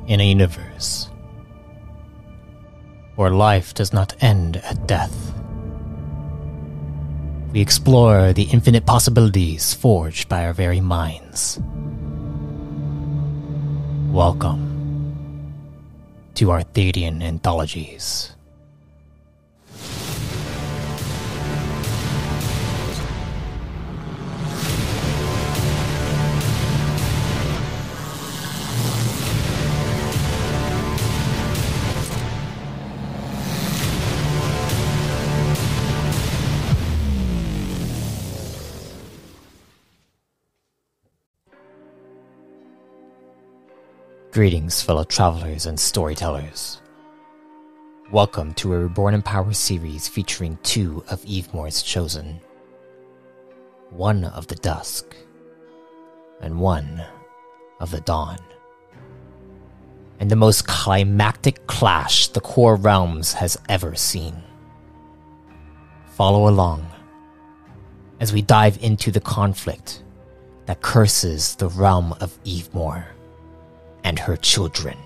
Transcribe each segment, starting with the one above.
In a universe where life does not end at death, we explore the infinite possibilities forged by our very minds. Welcome to Arthadian Anthologies. Greetings, fellow travelers and storytellers. Welcome to a Reborn in Power series featuring two of Evemore's chosen. One of the Dusk, and one of the Dawn. And the most climactic clash the core realms has ever seen. Follow along as we dive into the conflict that curses the realm of Evemore and her children.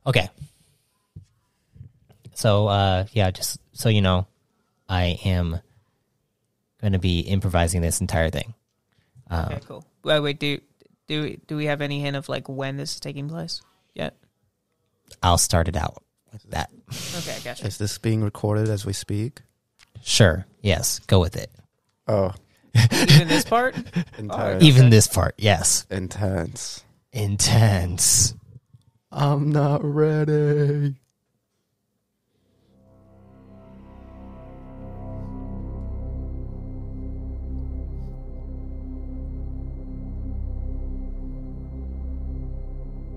Okay. So, just so you know, I am going to be improvising this entire thing. Okay, cool. Wait, do we have any hint of like when this is taking place yet? I'll start it out like that. Okay, I gotcha. Is this being recorded as we speak? Sure. Yes. Go with it. Oh. Even this part? Intense. Even this part. Yes. Intense. Intense. I'm not ready.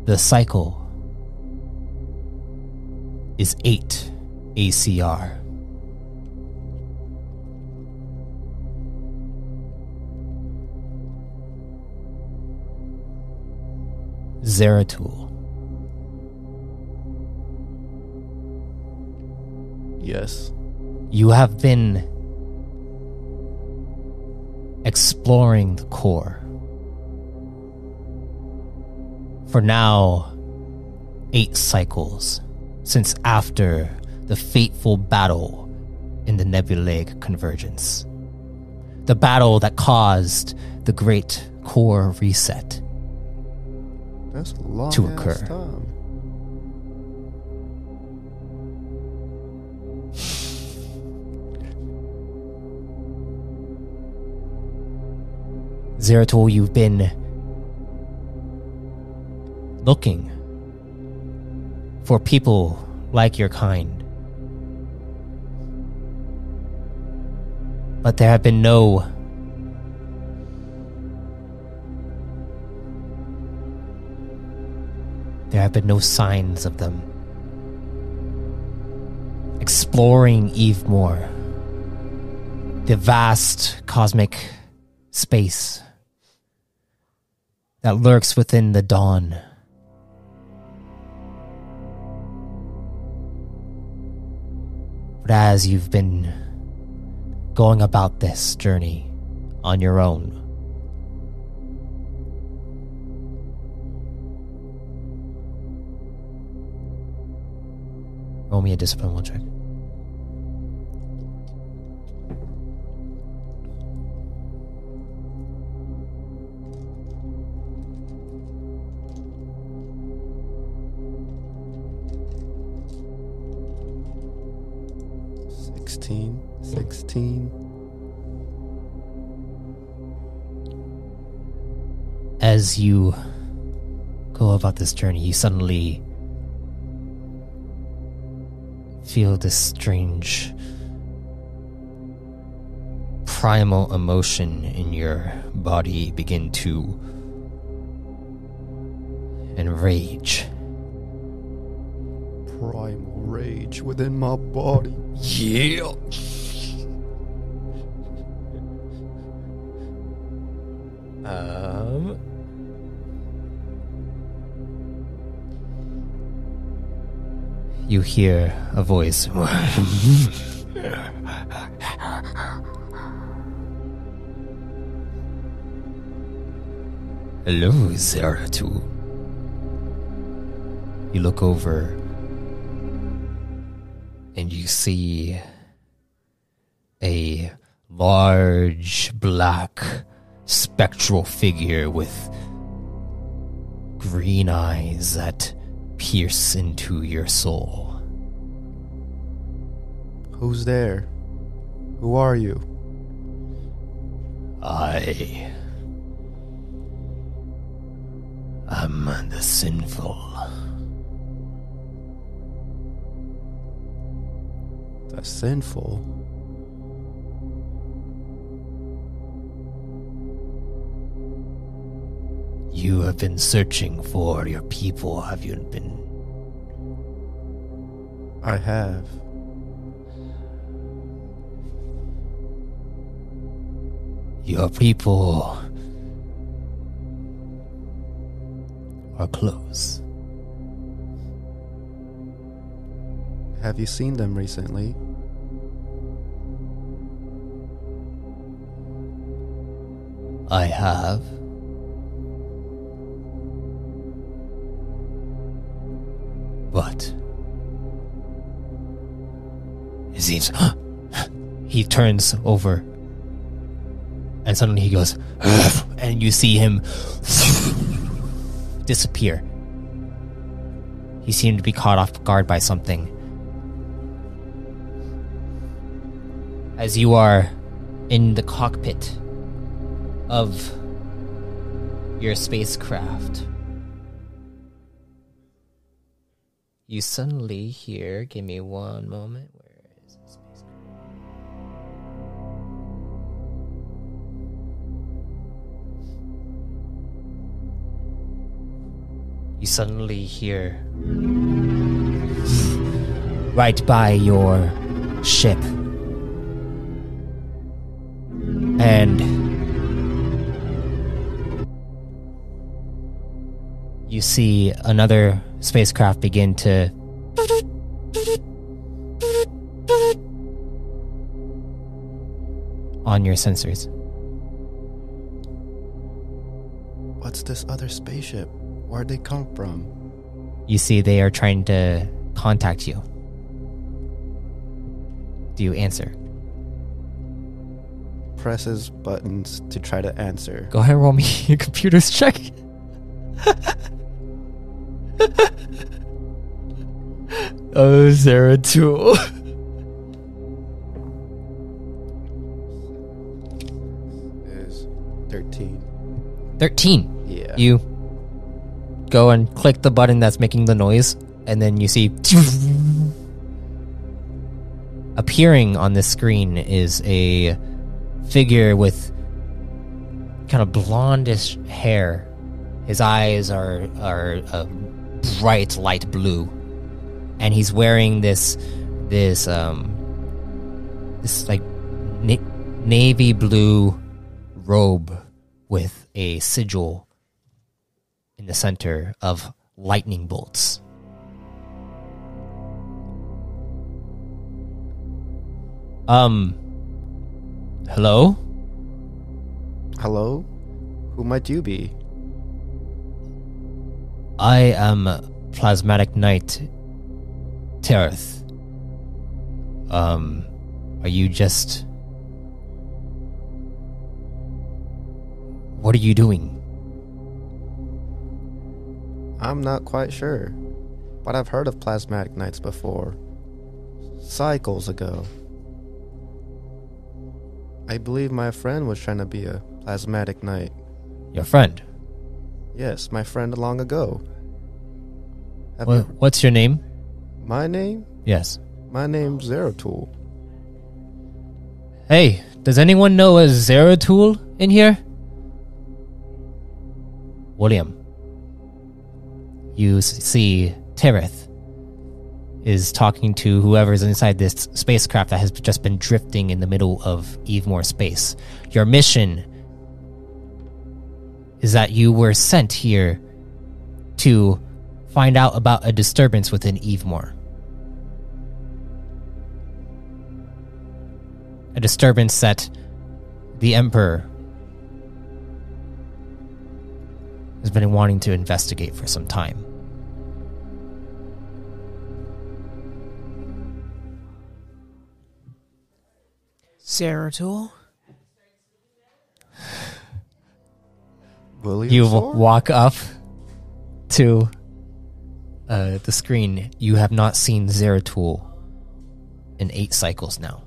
The cycle is 8 ACR. Zeratul. Yes. You have been exploring the core for now 8 cycles since after the fateful battle in the Nebulae Convergence. The battle that caused the great core reset That's a long to occur. Time. Zeratul, you've been looking for people like your kind. But there have been no signs of them. Exploring Evemore, the vast cosmic space that lurks within the dawn. But as you've been going about this journey on your own, roll me a discipline will check. As you go about this journey, you suddenly feel this strange primal emotion in your body begin to enrage. Primal rage within my body. Yeah. You hear a voice. Hello, Zeratul. You look over and you see a large black spectral figure with green eyes that pierce into your soul. Who's there? Who are you? I am the sinful. The sinful? You have been searching for your people, have you been? I have. Your people are close. Have you seen them recently? I have. But it seems he turns over and suddenly he goes and you see him disappear. He seemed to be caught off guard by something. As you are in the cockpit of your spacecraft, you suddenly hear, give me one moment, where is the spacecraft? You suddenly hear, right by your ship, and you see another spacecraft begin to on your sensors. What's this other spaceship? Where'd they come from? You see they are trying to contact you. Do you answer? Presses buttons to try to answer. Go ahead and roll me your computer's check. Oh, Zeratul. Is 13. 13. Yeah. You go and click the button that's making the noise, and then you see appearing on the screen is a figure with kind of blondish hair. His eyes are a bright light blue, and he's wearing this like navy blue robe with a sigil in the center of lightning bolts. Hello? Hello? Who might you be? I am Plasmatic Knight Tereth. Are you just... What are you doing? I'm not quite sure, but I've heard of plasmatic knights before. Cycles ago. I believe my friend was trying to be a plasmatic knight. Your friend? Yes, my friend long ago. What's your name? My name? Yes. My name's Zeratul. Hey, does anyone know a Zeratul in here? William. You see Tereth is talking to whoever's inside this spacecraft that has just been drifting in the middle of Evemore space. Your mission is that you were sent here to find out about a disturbance within Evemore. a disturbance that the Emperor has been wanting to investigate for some time. Zeratul? William You Sword? walk up to the screen. You have not seen Zeratul in 8 cycles now.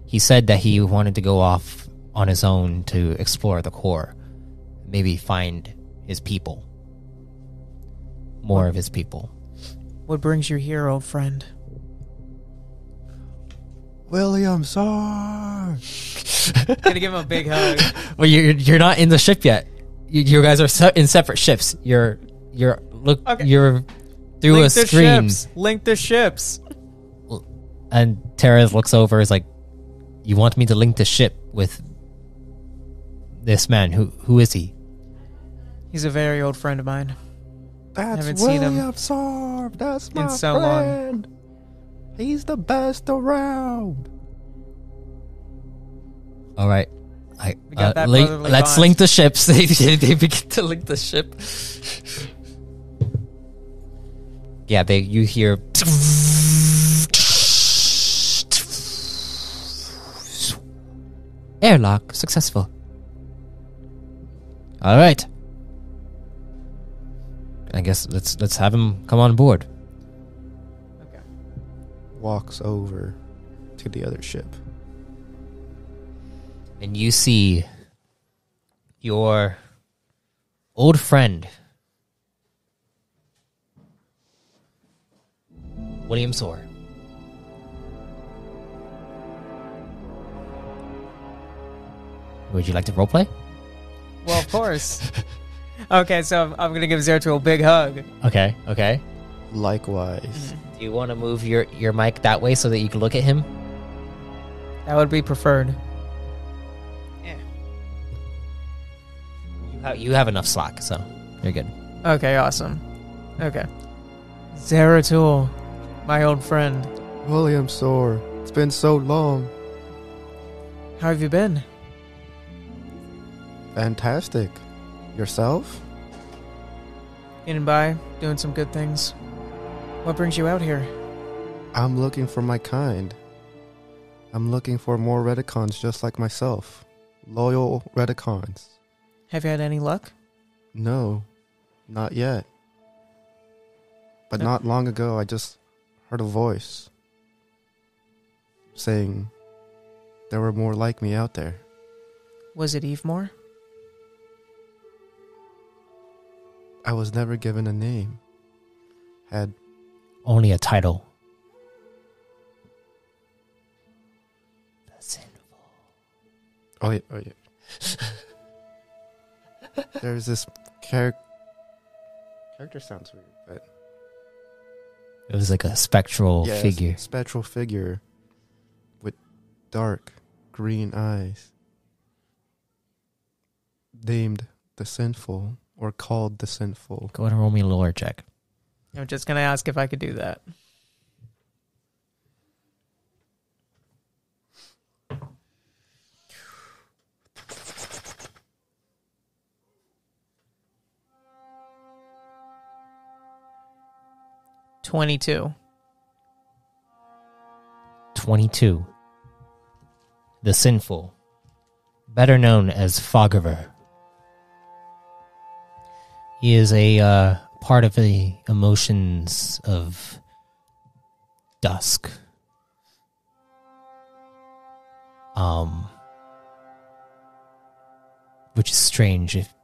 He said that he wanted to go off on his own to explore the core. Maybe find his people. More of his people. What brings you here, old friend? William Sword! Gonna give him a big hug. Well, you're not in the ship yet. You guys are in separate ships. You're Okay. You're through Link a screen. Link the ships. And Tara looks over, is like, you want me to link the ship with this man? Who is he? He's a very old friend of mine. That's Haven't seen him William Sword! That's my in so long. friend! He's the best around! All right. We got that brotherly let's bond. link the ships. They begin to link the ship. Yeah, you hear. Airlock successful. All right. I guess let's have him come on board. Okay. Walks over to the other ship. And you see your old friend, William Sword. Would you like to roleplay? Well, of course. Okay, so I'm gonna give Zeratul a big hug. Okay. Likewise. Do you want to move your mic that way so that you can look at him? That would be preferred. You have enough slack, so you're good. Okay, awesome. Okay. Zeratul, my old friend. William Sword, it's been so long. How have you been? Fantastic. Yourself? Getting by, doing some good things. What brings you out here? I'm looking for my kind. I'm looking for more Retikons just like myself. Loyal Retikons. Have you had any luck? No, not yet. But not long ago, I just heard a voice saying there were more like me out there. Was it Evemore? I was never given a name. Had Only a title. That's sinful. oh yeah. There's this character sounds weird, but It was like a spectral yes, figure. spectral figure with dark green eyes, named the Sinful or called the Sinful. Go ahead and roll me a lore check. I'm just gonna ask if I could do that. $22. 22. The Sinful, better known as Foggiver. He is a part of the emotions of Dusk. Which is strange if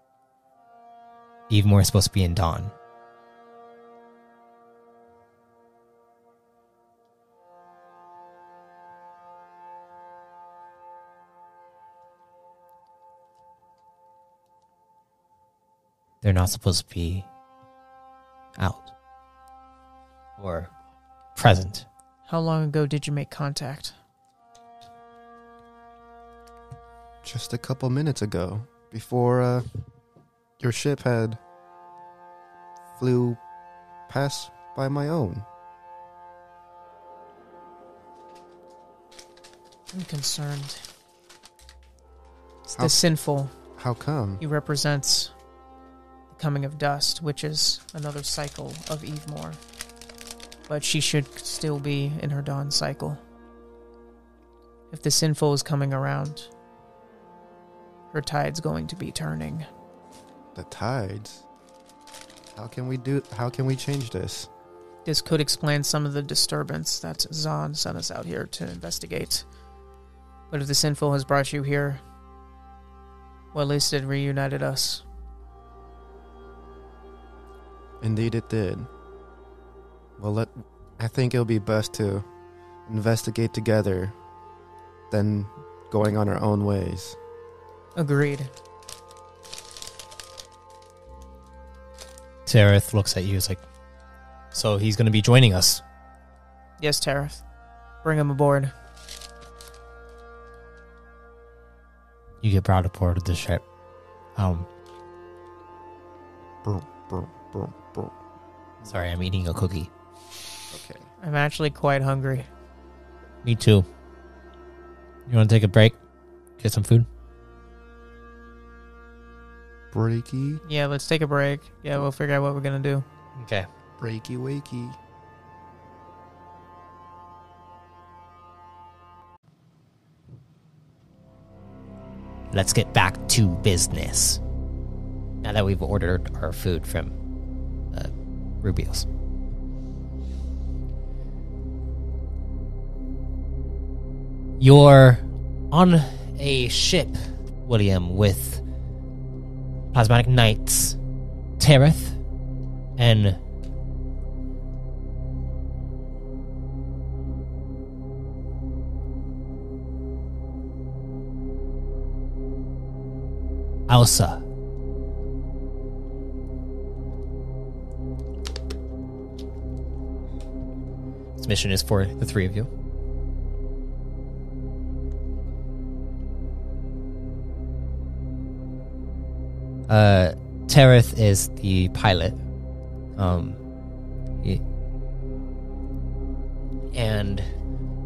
Evemore is supposed to be in Dawn. They're not supposed to be out or present. How long ago did you make contact? Just a couple minutes ago, before your ship had flew past by my own. I'm concerned. It's How- the sinful. How come? He represents the coming of Dusk, which is another cycle of Evemore. But she should still be in her dawn cycle. If the sinful is coming around, her tide's going to be turning. The tides? How can we change this? This could explain some of the disturbance that Zahn sent us out here to investigate. But if the sinful has brought you here, well, at least it reunited us. Indeed it did. Well, I think it'll be best to investigate together than going on our own ways. Agreed. Zeratul looks at you, is like, so he's going to be joining us. Yes, Tareth. Bring him aboard. You get brought aboard the ship. Sorry, I'm eating a cookie. Okay. I'm actually quite hungry. Me too. You want to take a break? Get some food? Breaky, Yeah, let's take a break. Yeah, we'll figure out what we're going to do. Okay. breaky, wakey. Let's get back to business. Now that we've ordered our food from Rubio's. You're on a ship, William, with Plasmatic Knights, Tareth, and Elsa. This mission is for the three of you. Tareth is the pilot. And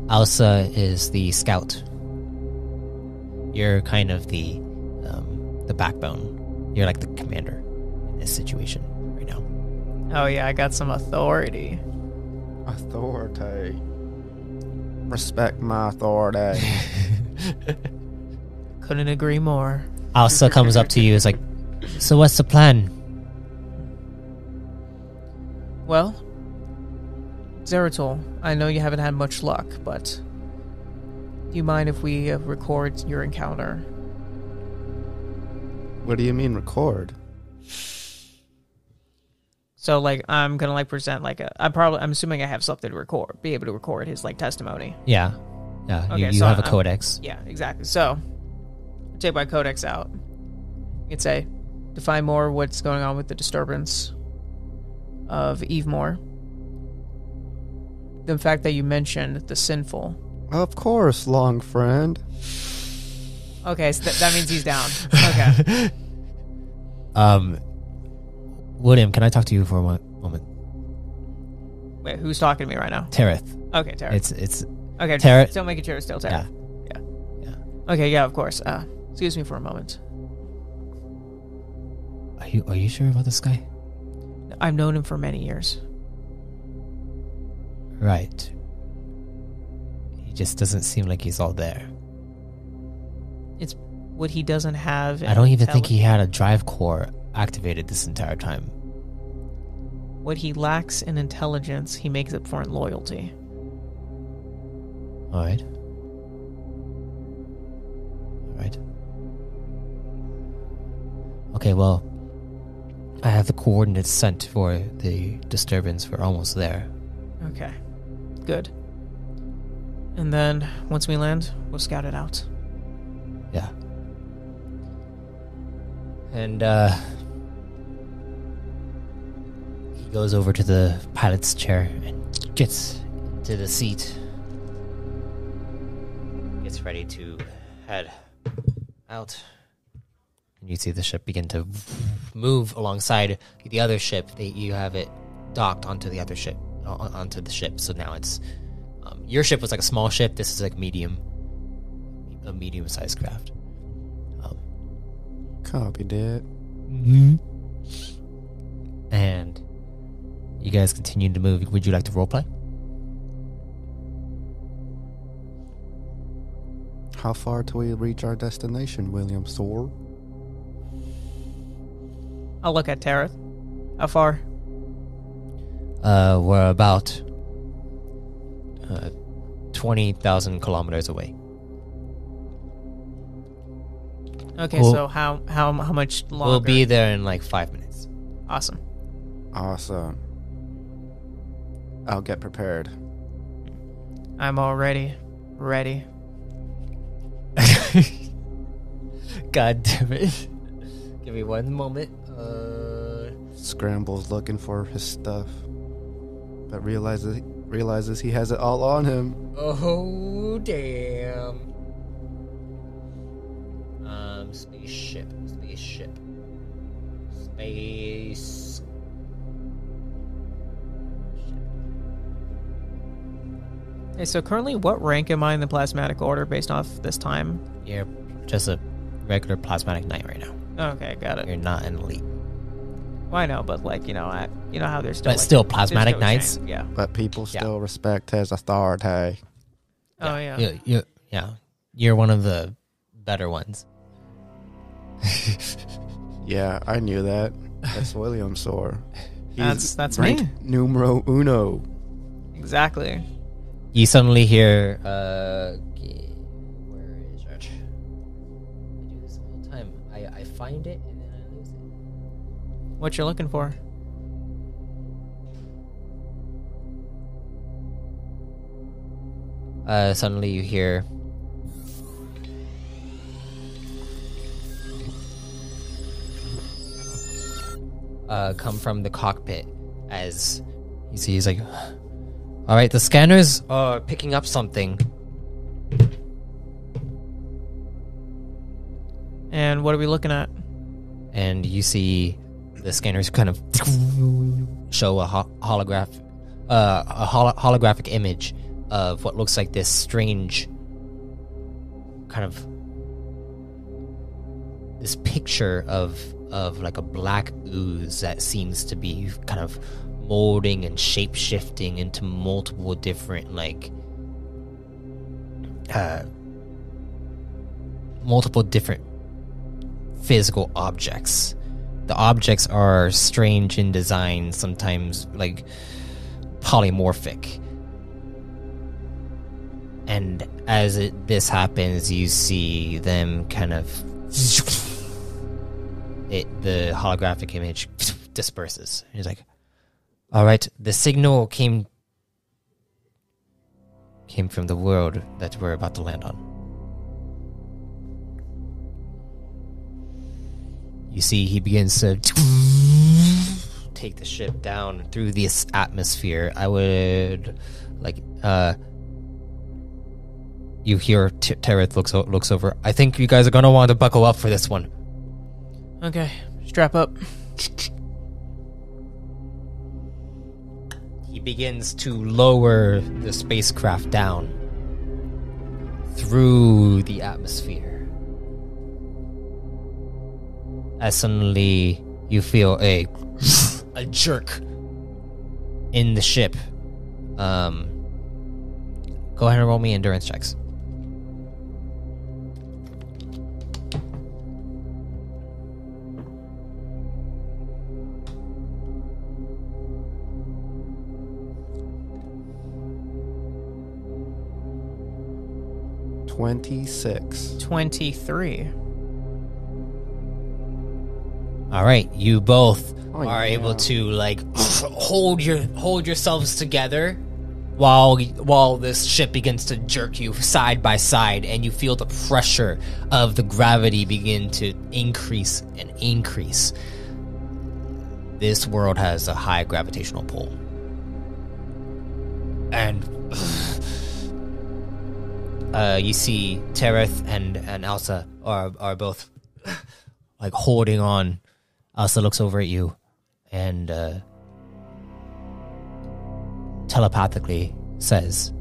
Elsa is the scout. You're kind of the backbone. You're like the commander in this situation right now. Oh, yeah, I got some authority. Authority. Respect my authority. Couldn't agree more. Elsa comes up to you, is like, so what's the plan? Well, Zeratul, I know you haven't had much luck, but do you mind if we record your encounter? What do you mean record? So, like, I'm gonna like present like I'm assuming I have something to record, be able to record his like testimony. Yeah. Okay, you so have a codex. Yeah, exactly. So, take my codex out. You could say, define more what's going on with the disturbance of Evemore. The fact that you mentioned the sinful. Of course, long friend. Okay, so that means he's down. Okay. William, can I talk to you for a moment? Wait, who's talking to me right now? Tareth. Okay, Tareth. It's Okay, Tareth. still making sure it's still Tareth. Yeah. Okay, yeah, of course. Excuse me for a moment. Are you sure about this guy? I've known him for many years. Right. He just doesn't seem like he's all there. It's what he doesn't have. I don't even think he had a drive core activated this entire time. What he lacks in intelligence, he makes up for in loyalty. Alright. Okay, well, I have the coordinates sent for the disturbance. We're almost there. Okay, good. And then, once we land, we'll scout it out. Yeah. And, he goes over to the pilot's chair and gets into the seat. Gets ready to head out. And you see the ship begin to move alongside the other ship. You have it docked onto the other ship, onto the ship. So now it's... your ship was like a small ship. This is like medium. a medium-sized craft. Copy that. And you guys continue to move. Would you like to roleplay? How far till we reach our destination, William Thor? I'll look at Tareth. How far? We're about 20,000 kilometers away. Okay, Cool. so how much longer? We'll be there in like 5 minutes. Awesome. Awesome. I'll get prepared. I'm already ready. God damn it. Give me one moment. Scrambles looking for his stuff, but realizes he has it all on him. Oh, damn. Spaceship. Space. Hey, so currently, what rank am I in the plasmatic order based off this time? You're just a regular plasmatic knight right now. Okay, got it. You're not an elite. Well, I know, but like you know how there's still. But like, still, there's plasmatic still a knights. chain. Yeah. But people still respect his authority. Oh yeah. You're one of the better ones. Yeah, I knew that. That's William Thor. That's ranked me. Numero uno. Exactly. You suddenly hear, where is it? I do this all the time. I find it and then I lose it. What you're looking for? Suddenly you hear, come from the cockpit as you see he's like, all right, the scanners are picking up something. And what are we looking at? And you see the scanners kind of show a holographic image of what looks like this strange kind of this picture of like a black ooze that seems to be kind of molding and shape-shifting into multiple different multiple different physical objects. The objects are strange in design, sometimes like polymorphic. And as this happens, you see them kind of the holographic image disperses. He's like, all right, the signal came from the world that we're about to land on. You see, he begins to take the ship down through this atmosphere. I would you hear Tareth looks over. I think you guys are gonna want to buckle up for this one. Okay, strap up. He begins to lower the spacecraft down through the atmosphere. As suddenly you feel a jerk in the ship. Go ahead and roll me endurance checks. $26. 23. All right, you both Oh, are yeah. able to hold yourselves together while this ship begins to jerk you side by side, and you feel the pressure of the gravity begin to increase and increase. This world has a high gravitational pull, and you see Tareth and Elsa are both holding on. Elsa looks over at you and telepathically says,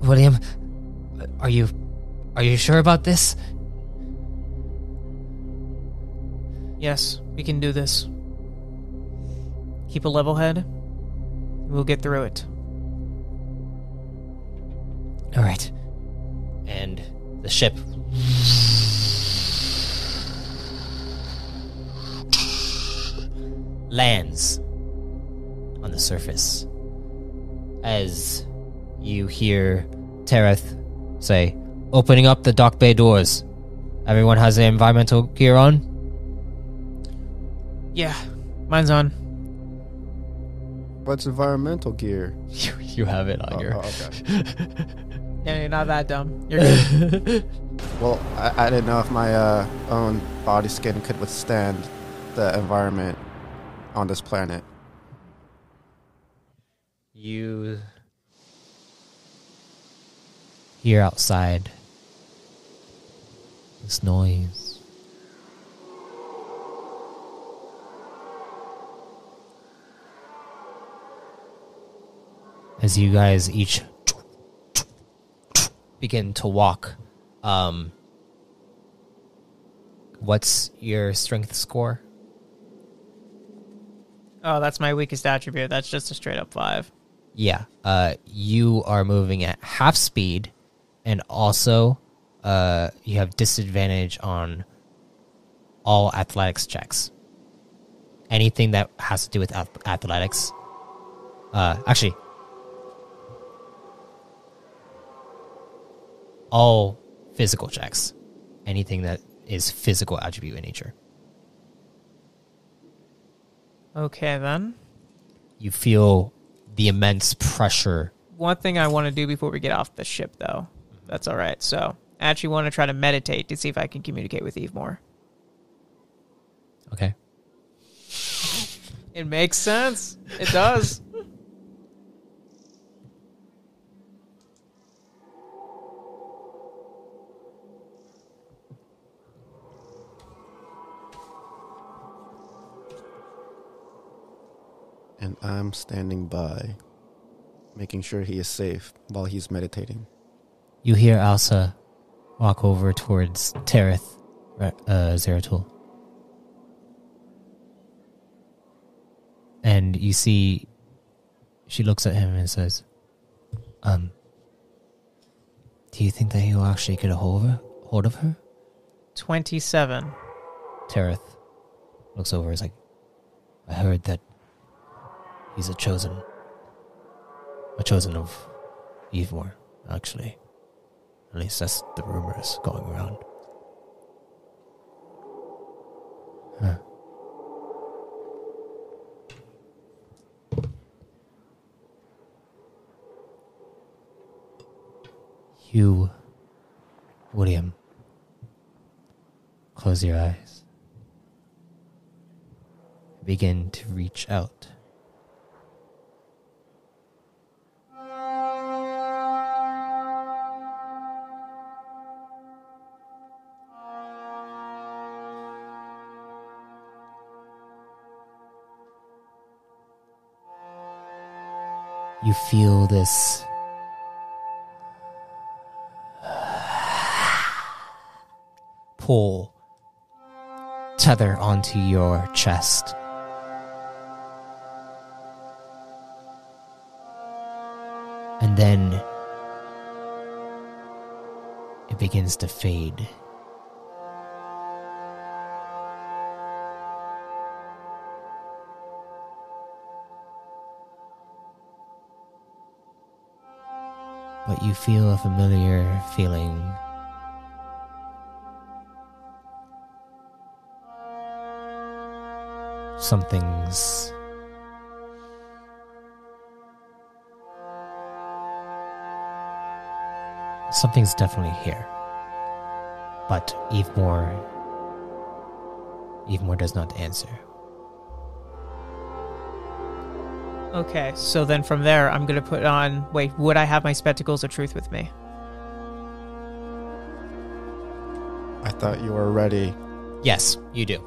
William, are you sure about this? Yes, we can do this. Keep a level head. We'll get through it. All right. And the ship lands on the surface as you hear Tereth say, "Opening up the dock bay doors. Everyone has their environmental gear on?" Yeah, mine's on. What's environmental gear? You have it on your... okay. Yeah, you're not that dumb. You're good. Well, I didn't know if my own body skin could withstand the environment on this planet. You hear outside this noise. As you guys each begin to walk, what's your strength score? Oh, that's my weakest attribute. That's just a straight up 5. Yeah, you are moving at half speed, and also you have disadvantage on all athletics checks. Anything that has to do with athletics. Actually, all physical checks. Anything that is physical attribute in nature. Okay, then. You feel the immense pressure. One thing I want to do before we get off the ship, though. That's all right. So, I actually want to try to meditate to see if I can communicate with Evemore. Okay. It makes sense. It does. And I'm standing by, making sure he is safe while he's meditating. You hear Elsa walk over towards Tereth, Zeratul. And you see, she looks at him and says, do you think that he'll actually get a hold of her? 27. Tereth looks over and is like, I heard that he's a chosen of Evemore, actually. At least that's the rumors going around. Huh. You, William, close your eyes. Begin to reach out. You feel this pull tether onto your chest. And then it begins to fade. But you feel a familiar feeling. Something's definitely here. But Evemore does not answer. Okay, so then from there, I'm going to put on... Wait, would I have my spectacles of truth with me? I thought you were ready. Yes, you do.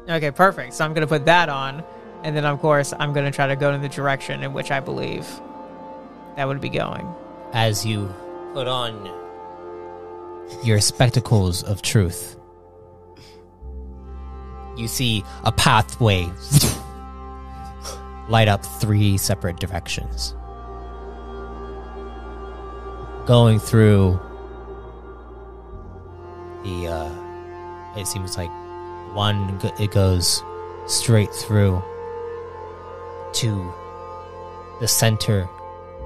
Okay, perfect. So I'm going to put that on, and then, of course, I'm going to try to go in the direction in which I believe that would be going. As you put on your spectacles of truth, you see a pathway light up 3 separate directions. Going through the, it seems like it goes straight through to the center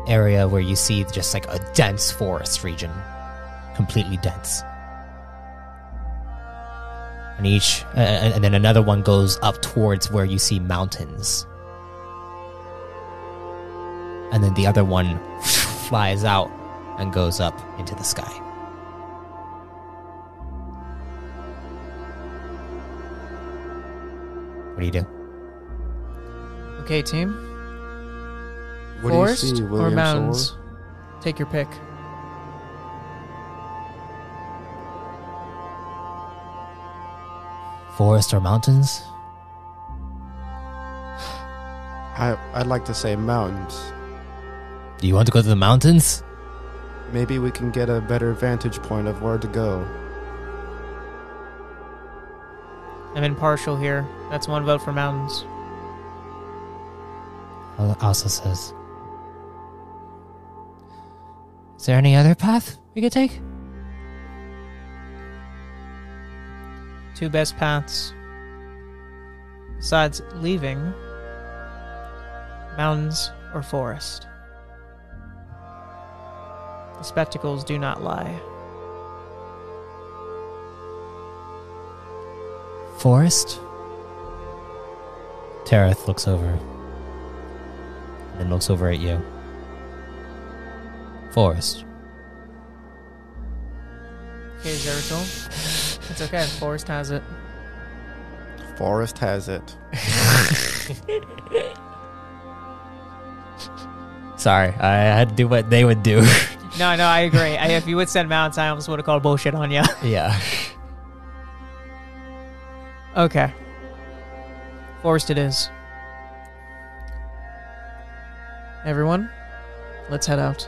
area where you see just like a dense forest region, completely dense. And then another one goes up towards where you see mountains. And then the other one flies out and goes up into the sky. What do you do? Okay, team. What Forest do you see, or William mountains? Shore? Take your pick. Forest or mountains? I'd like to say mountains. Do you want to go to the mountains? Maybe we can get a better vantage point of where to go. I'm impartial here. That's one vote for mountains. Also says, is there any other path we could take? 2 best paths. Besides leaving, mountains or forest. The spectacles do not lie. Forest? Tareth looks over. And then looks over at you. Forest. Okay, Zeratul. It's okay. Forest has it. Forest has it. Sorry, I had to do what they would do. No, I agree. If you would said mountains, I almost would have called bullshit on you. Yeah. Okay. Forest it is. Everyone, let's head out.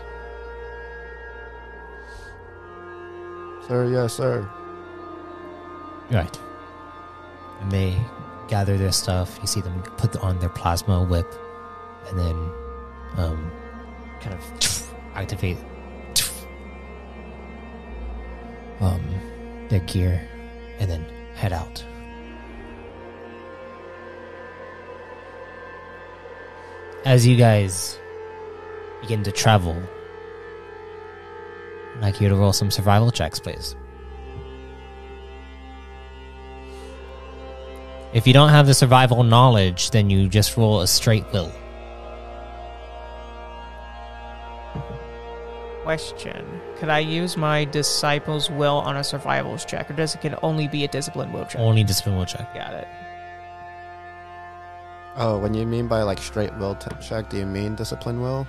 Sir, yes, sir. Right. And they gather their stuff. You see them put on their plasma whip, and then kind of activate their gear, and then head out. As you guys begin to travel, I'd like you to roll some survival checks, please. If you don't have the survival knowledge, then you just roll a straight will. Question. Could I use my disciple's will on a survival's check, or does it can only be a discipline will check? Only discipline will check. Got it. Oh, when you mean by like straight will check, do you mean discipline will?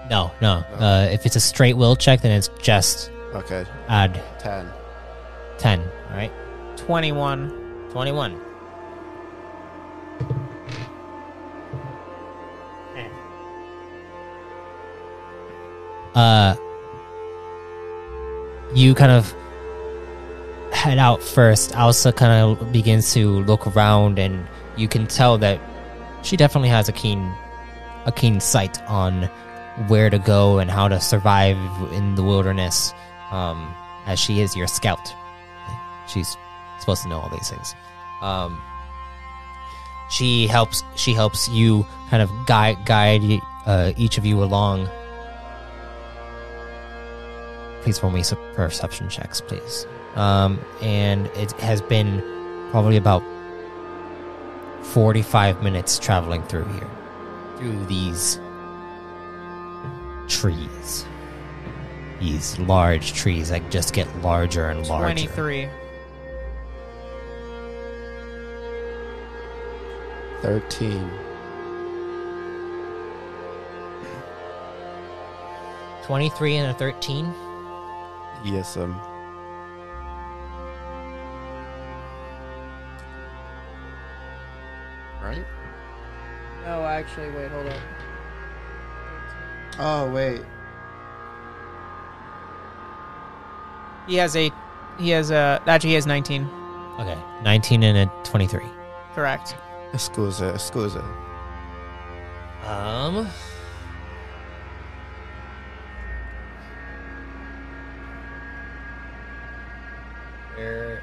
No. No. If it's a straight will check, then it's just Okay. add 10. 10. All right. 21. 21. You kind of head out first. Elsa kind of begins to look around, and you can tell that she definitely has a keen sight on where to go and how to survive in the wilderness, as she is your scout. She's supposed to know all these things. She helps you kind of guide each of you along. Please roll me some perception checks, please. And it has been probably about 45 minutes traveling through here. Through these trees. These large trees that just get larger and larger. 23. 13. 23 and a 13. Yes, right? No, actually, wait, hold on. Oh, wait. He has 19. Okay, 19 and a 23. Correct. Scusa. Where are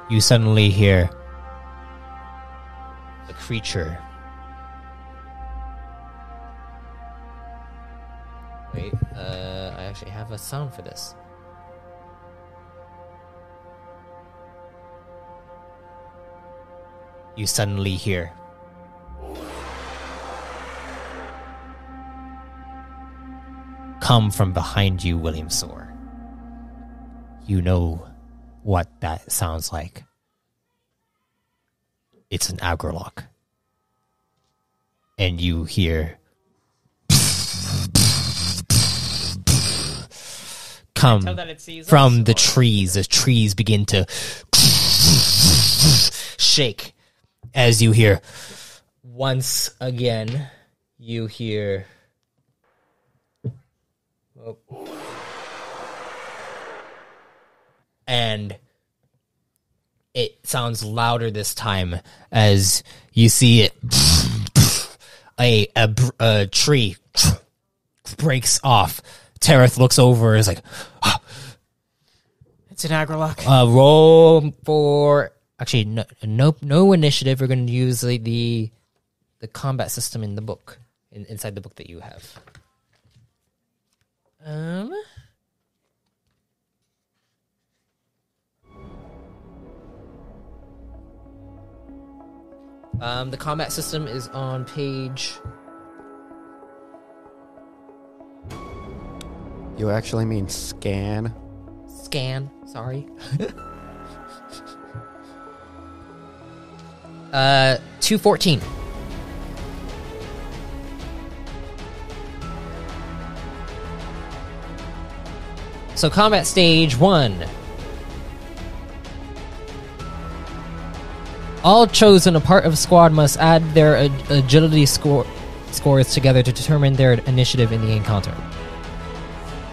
they? You suddenly hear a creature. Wait, I actually have a sound for this. You suddenly hear come from behind you, William Soar. You know what that sounds like. It's an Agrolock. And you hear come from the trees. The trees begin to shake as you hear once again. You hear and it sounds louder this time as you see it. A tree breaks off. Tareth looks over and is like, It's an Agrolock. roll for... Actually, no initiative. We're going to use the combat system in the book, inside the book that you have. The combat system is on page... You actually mean scan? Scan, sorry. 214. So combat stage 1. All chosen a part of a squad must add their agility scores together to determine their initiative in the encounter.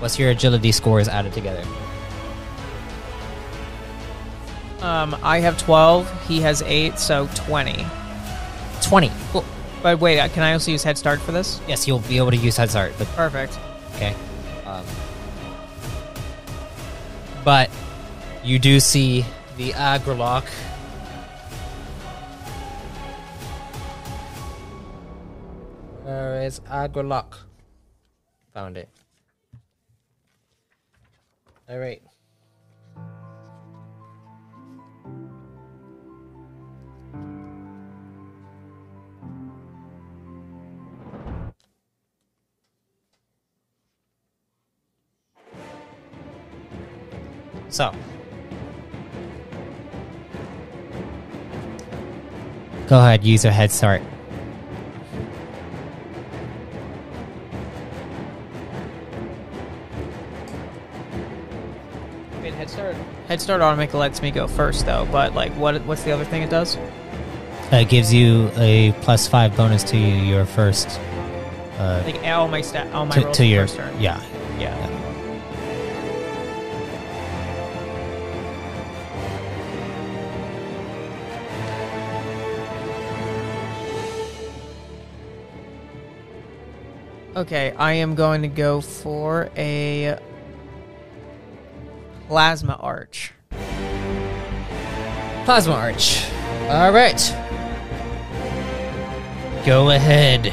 What's your agility scores added together? I have 12. He has 8, so 20. 20. Cool. But wait, can I also use Head Start for this? Yes, you'll be able to use Head Start. But Perfect. okay. But you do see the Agrolock. Where is Agrolock? Found it. All right. So, go ahead, use your Head Start. Wait, Head Start automatically lets me go first, though. But like, what's the other thing it does? It gives you a +5 bonus to your first. Like all my rolls to your first turn. yeah. Okay, I am going to go for a Plasma Arch. Plasma Arch. All right. Go ahead.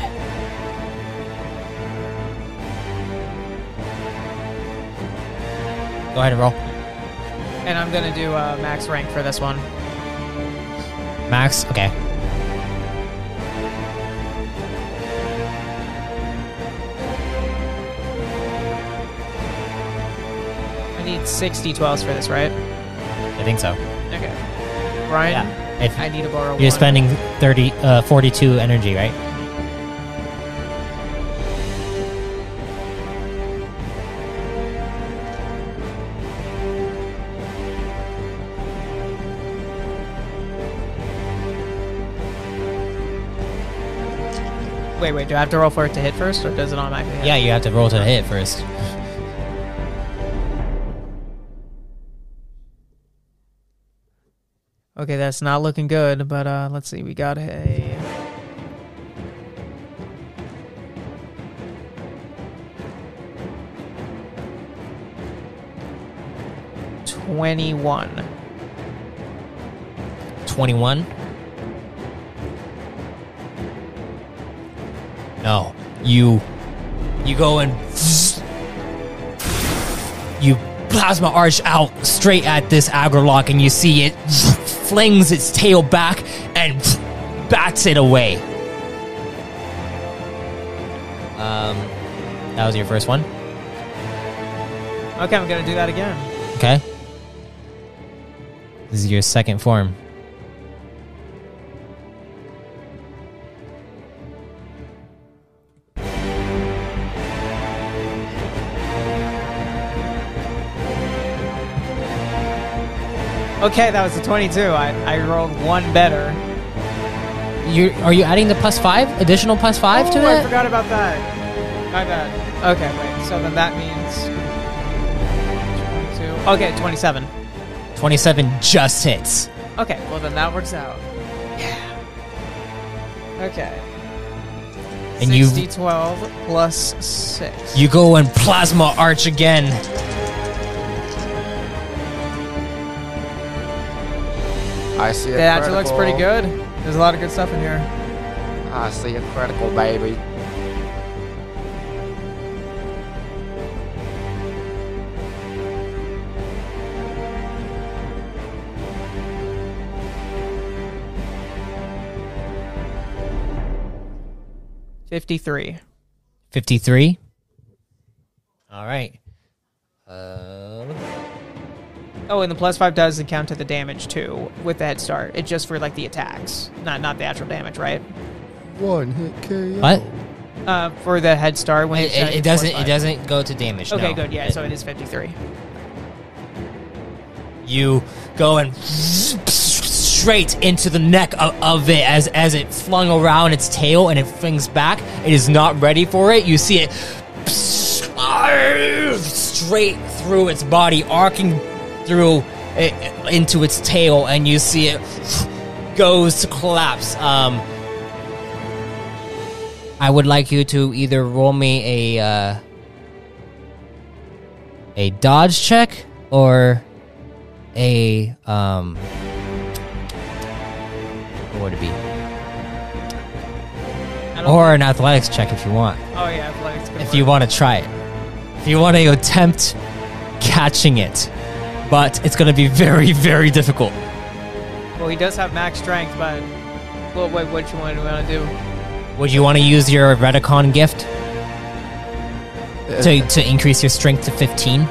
Go ahead and roll. And I'm going to do max rank for this one. Max? Okay. I need 60 12s for this, right? I think so. Okay. Brian, Yeah. I need to borrow You're one. spending 42 energy, right? Wait. Do I have to roll for it to hit first, or does it automatically hit? Yeah, you have to roll to hit first. Okay, that's not looking good, but let's see. We got a... $21. 21. No, you go and you plasma arch out straight at this Agrolock, and you see it flings its tail back and bats it away. That was your first one. Okay, I'm gonna do that again. Okay. This is your second form. Okay, that was a 22. I rolled one better. Are you adding the +5? Additional +5 to it? I forgot about that. My bad. Okay, wait. So then that means 22. Okay, 27. 27 just hits. Okay, well then that works out. Yeah. Okay. And 12 plus 6. You go and plasma arch again. I see a That critical. actually looks pretty good. There's a lot of good stuff in here. I see a critical, baby. $53. 53. All right. Oh, and the +5 doesn't count to the damage too with the head start. It's just for like the attacks, not the actual damage, right? One hit KO. What? For the head start when It doesn't go to damage. Okay, no. good. Yeah, so it is 53. You go and straight into the neck of it as it flung around its tail and it flings back. It is not ready for it. You see it straight through its body, arcing through it, into its tail, and you see it goes to collapse. I would like you to either roll me a dodge check or a what would it be? Or an athletics check if you want. Oh yeah, athletics. If you want to try it. If you want to attempt catching it. But it's going to be very, very difficult. Well, he does have max strength, but well, wait, what you want to do? Would you want to use your Retikon gift to increase your strength to 15?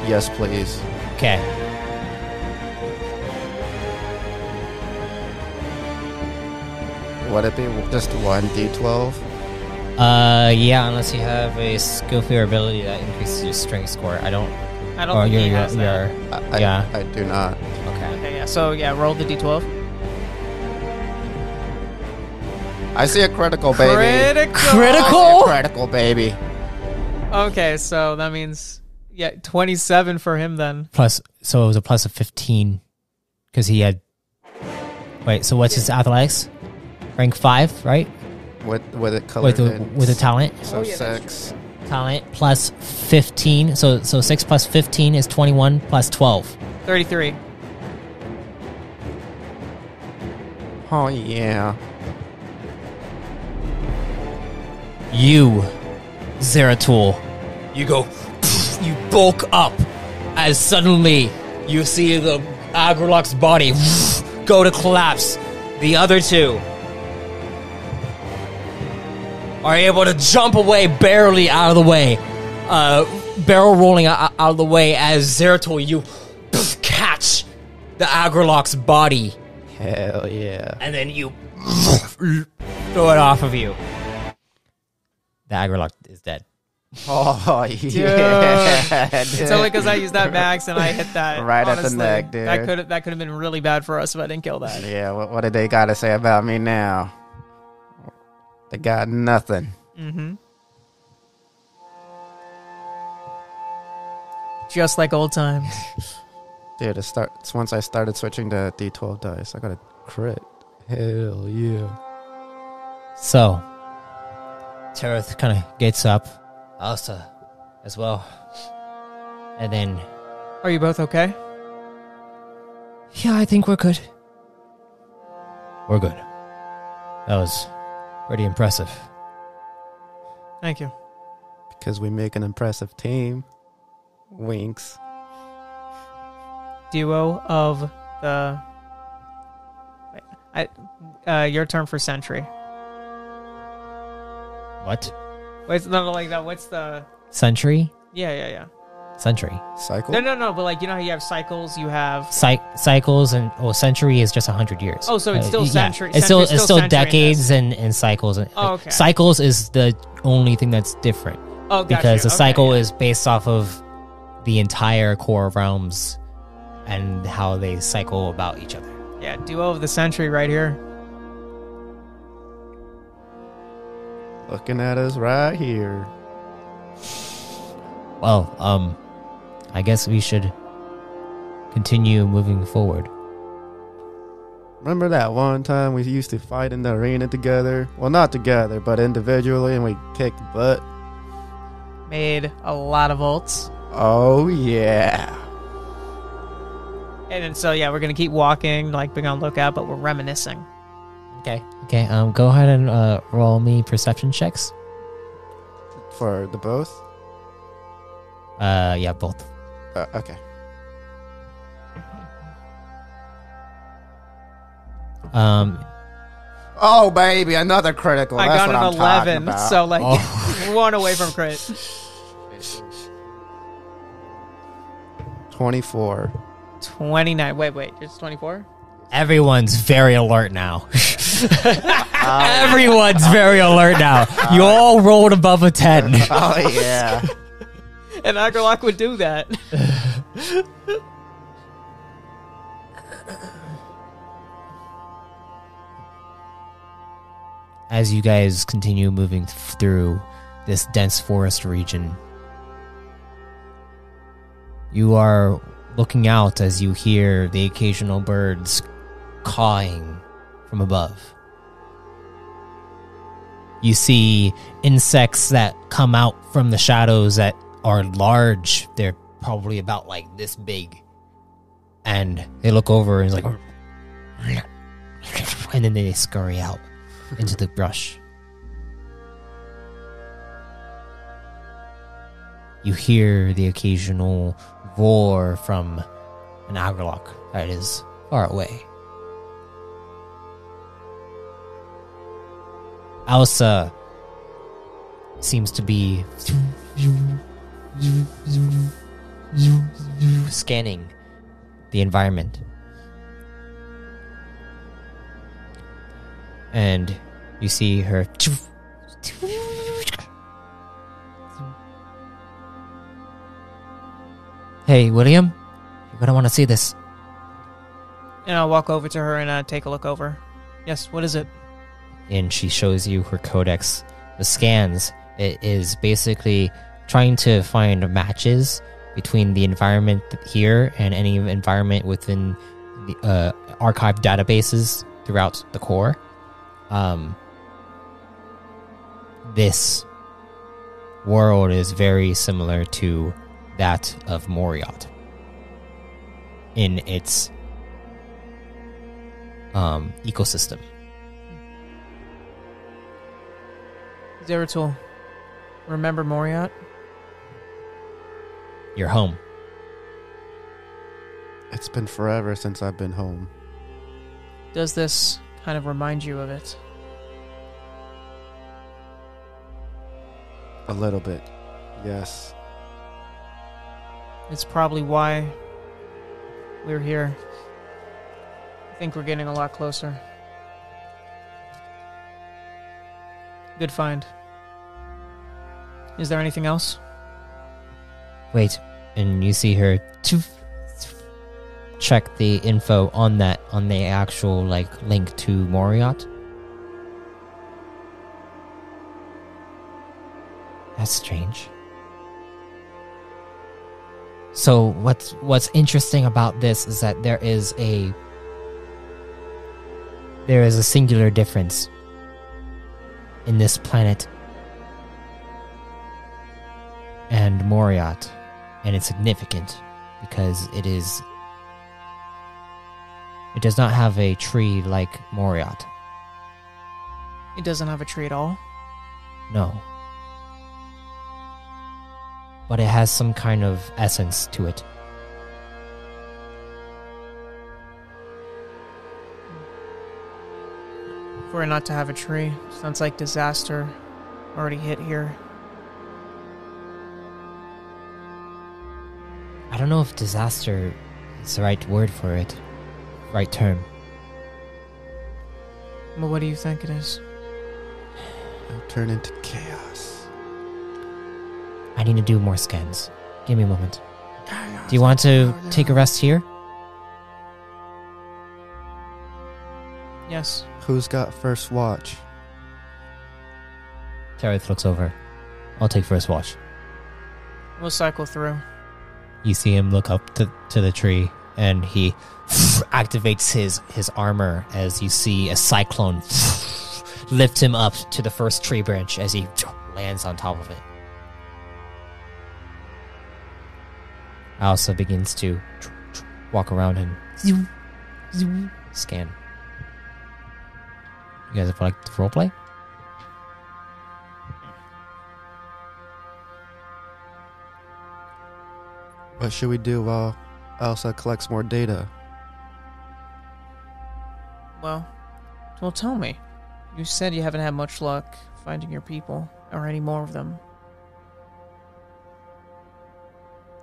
Yes, please. Okay. Would it be just 1d12? Yeah, unless you have a skill or ability that increases your strength score. I don't think he has that. I do not. Okay, yeah. So yeah, roll the d12. I see a critical, baby. Critical? Critical, baby. Okay, so that means 27 for him then. So it was a plus of 15 because he had. Wait, so what's his athletics? Rank 5, right? With it colored with a talent. So 6. Talent plus 15. So 6 plus 15 is 21 plus 12. 33. Oh yeah. You, Zeratul, you go, you bulk up as suddenly you see the Agrolock's body go to collapse. The other two are able to jump away barely out of the way, barrel rolling out of the way as Zeratul, you catch the Agrolock's body. Hell yeah. And then you throw it off of you. The Agrolock is dead. Oh, yeah. It's only because I used that max and I hit that Right at the honestly. neck, dude. That could have been really bad for us if I didn't kill that. Yeah, what did they got to say about me now? They got nothing. Mm-hmm. Just like old times. Dude, it's once I started switching to D12 dice, I got a crit. Hell yeah. So, Tereth kind of gets up. Elsa as well. And then... Are you both okay? Yeah, I think we're good. We're good. That was pretty impressive. Thank you. Because we make an impressive team. Winks. Duo of the... your turn for Sentry. What? Wait, not like that. What's the... Century? Yeah. Century. Cycle? No, but like, you know how you have cycles, you have... Cycles and... Well, century is just 100 years. Oh, so it's still century. It's still century decades and cycles. Oh, okay. Cycles is the only thing that's different. Oh, gotcha. Because a cycle yeah. is based off of the entire core realms and how they cycle about each other. Yeah, duo of the century right here. Looking at us right here. Well, I guess we should continue moving forward. Remember that one time we used to fight in the arena together? Well, not together, but individually, and we kicked butt? Made a lot of ults. Oh, yeah. And then, so, yeah, we're going to keep walking, like, being on lookout, but we're reminiscing. Okay, go ahead and roll me perception checks. For the both? Yeah, both. Okay. Oh, baby, another critical. I That's got what an I'm talking 11, about. so, like, one away from crit. 24. 29. Wait, it's 24? Everyone's very alert now. Everyone's very alert now. You all rolled above a 10. Oh, yeah. And Agarlock would do that. As you guys continue moving through this dense forest region, you are looking out as you hear the occasional birds cawing from above. You see insects that come out from the shadows that are large. They're probably about like this big. And they look over and it's like... And then they scurry out into the brush. You hear the occasional roar from an Agarlock that is far away. Elsa seems to be scanning the environment. And you see her... Hey, William, you're gonna want to see this. And I'll walk over to her and take a look over. Yes, what is it? And she shows you her codex. The scans, it is basically trying to find matches between the environment here and any environment within the archived databases throughout the core. This world is very similar to that of Moriot in its ecosystem. Zeratul, remember Moriot? Your home. It's been forever since I've been home. Does this kind of remind you of it? A little bit, yes. It's probably why we're here. I think we're getting a lot closer. Good find. Is there anything else? Wait, and you see her check the info on the actual link to Moriot. That's strange. So what's interesting about this is that there is a singular difference in this planet and Moriot, and it's significant because it does not have a tree like Moriot. It doesn't have a tree at all? No. But it has some kind of essence to it. For it not to have a tree, sounds like disaster already hit here. I don't know if disaster is the right word for it. Right term. Well, what do you think it is? It'll turn into chaos. I need to do more scans. Give me a moment. Do you want to take a rest here? Yes. Who's got first watch? Tareth looks over. I'll take first watch. We'll cycle through. You see him look up to the tree, and he activates his armor as you see a cyclone lift him up to the first tree branch as he lands on top of it. Alsa begins to walk around and scan. You guys like to roleplay? What should we do while Elsa collects more data? Well, tell me. You said you haven't had much luck finding your people, or any more of them.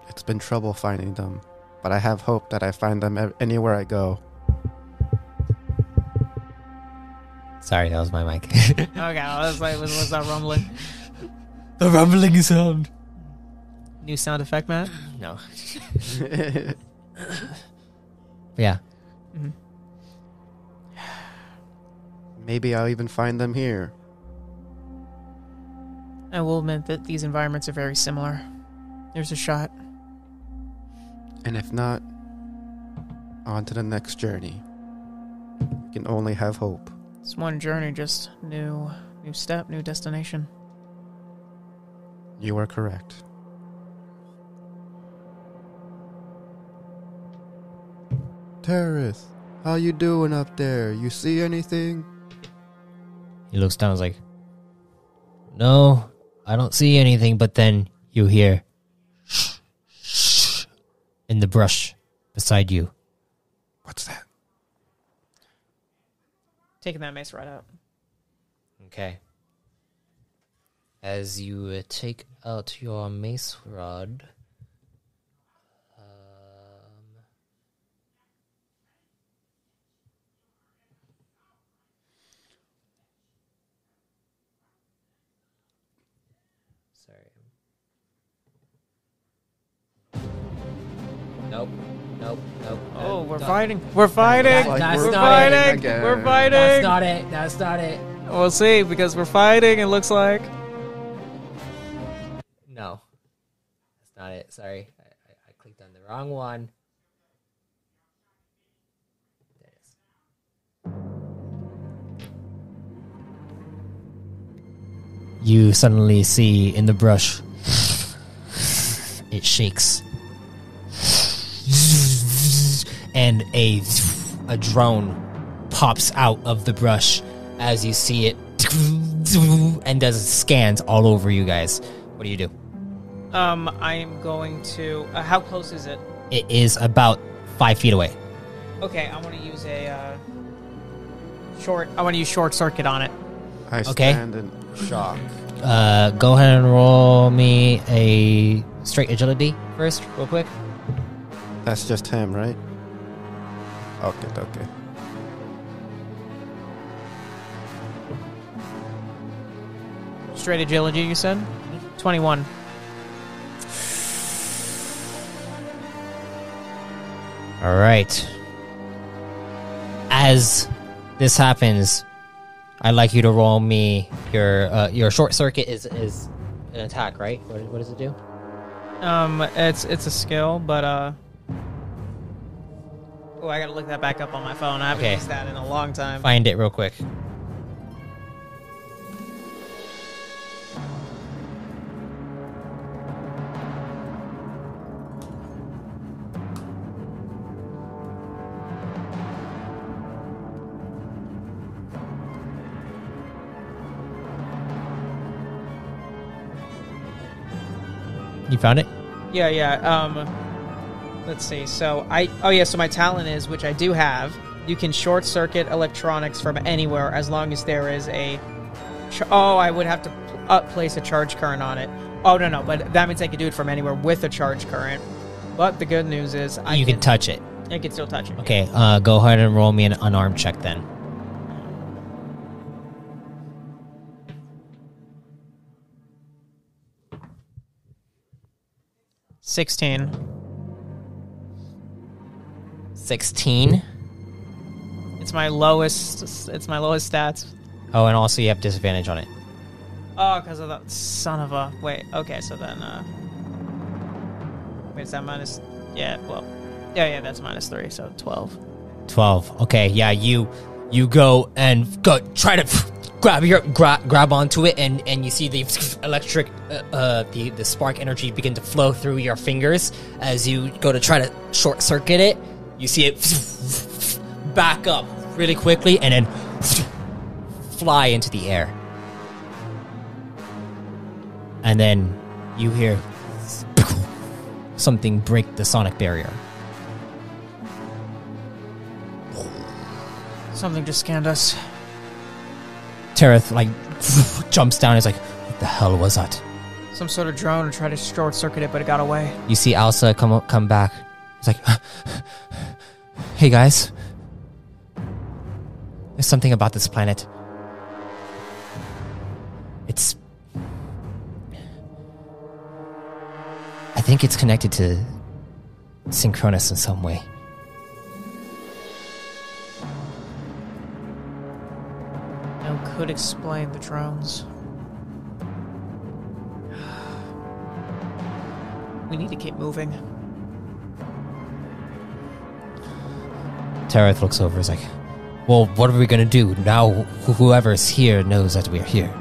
It's been trouble finding them, but I have hope that I find them anywhere I go. Sorry, that was my mic. Okay, I was like, was that rumbling? The rumbling sound. New sound effect, Matt? No. Yeah. Mm-hmm. Maybe I'll even find them here. I will admit that these environments are very similar. There's a shot. And if not, on to the next journey. We can only have hope. It's one journey, just new step, new destination. You are correct. Terrace, how you doing up there? You see anything? He looks down and is like, no, I don't see anything, but then you hear in the brush beside you. What's that? Taking that mace right out. Okay. As you take out your mace rod, sorry. Nope. Oh, we're fighting. We're fighting. That's We're not fighting. again. We're fighting. That's not it. We'll see, because we're fighting, it looks like. No. That's not it. Sorry. I clicked on the wrong one. There it is. You suddenly see in the brush, it shakes. And a drone pops out of the brush as you see it and does scans all over you guys. What do you do? I am going to... how close is it? It is about 5 feet away. Okay, I want to use a short circuit on it. I Okay. stand in shock. Go ahead and roll me a straight agility first, real quick. That's just him, right? Okay. Straight agility, you said? 21. All right. As this happens, I'd like you to roll me your short circuit is an attack, right? What does it do? It's a skill, but oh, I gotta look that back up on my phone. I haven't used that in a long time. Find it real quick. You found it? Yeah. Let's see. So so my talent is, which I do have, you can short circuit electronics from anywhere as long as there is a. I would have to place a charge current on it. Oh no, but that means I can do it from anywhere with a charge current. But the good news is you can touch it. I can still touch it. Okay. Go ahead and roll me an unarmed check then. 16. 16. It's my lowest stats. Oh, and also you have disadvantage on it. Oh, because of that son of a... Wait, okay, so then... Wait, is that minus... Yeah, well... Yeah, that's minus 3, so 12. 12. Okay, yeah, you go and try to grab onto it, and you see the electric, the spark energy begin to flow through your fingers as you go to try to short circuit it. You see it back up really quickly and then fly into the air. And then you hear something break the sonic barrier. Something just scanned us. Tereth, jumps down and is like, what the hell was that? Some sort of drone tried to short circuit it, but it got away. You see Elsa come back. It's like, hey guys. There's something about this planet. I think it's connected to Synchronous in some way. Could explain the drones. We need to keep moving. Tereth looks over and is like, well, what are we going to do? Now whoever's here knows that we're here.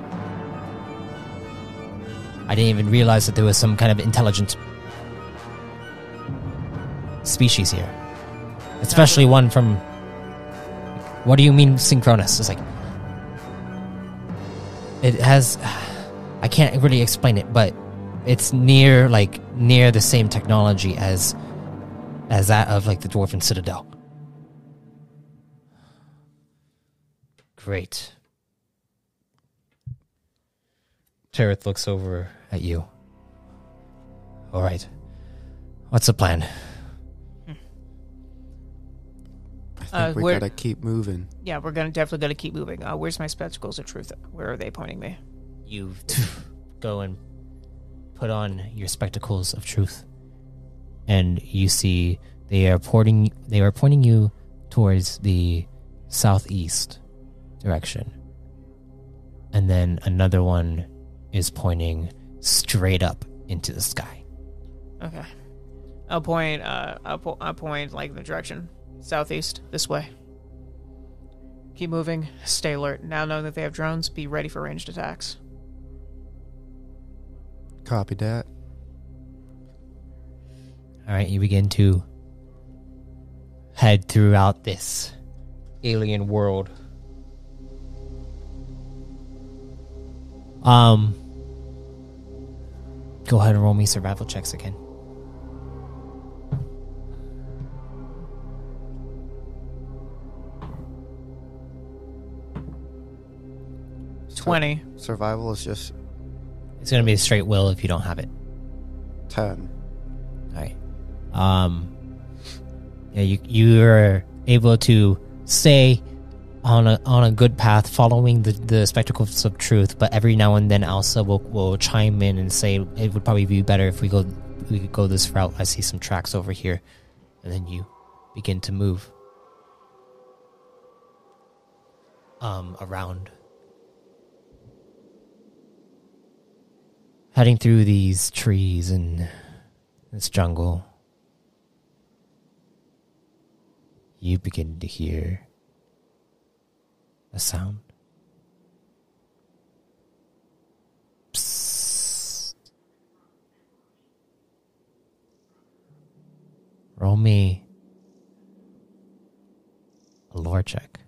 I didn't even realize that there was some kind of intelligent species here. Especially one from... What do you mean Synchronous? It's like... It has... I can't really explain it, but it's near the same technology as that of the Dwarven Citadel. Great. Tereth looks over at you. All right. What's the plan? I think we gotta keep moving. Yeah, we're definitely gonna keep moving. Where's my spectacles of truth? Where are they pointing me? You go and put on your spectacles of truth, and you see they are pointing you towards the southeast direction, and then another one is pointing straight up into the sky. Okay, I'll point the direction. Southeast, this way. Keep moving, stay alert. Now knowing that they have drones, be ready for ranged attacks. Copy that. Alright, you begin to head throughout this alien world. Go ahead and roll me survival checks again. 20. Survival is just... It's going to be a straight will if you don't have it. 10. Alright. Yeah, you're able to stay on a good path, following the spectacles of truth. But every now and then, Elsa will chime in and say it would probably be better if we could go this route. I see some tracks over here, and then you begin to move around, heading through these trees and this jungle. You begin to hear a sound. Psst. Roll me a lore check.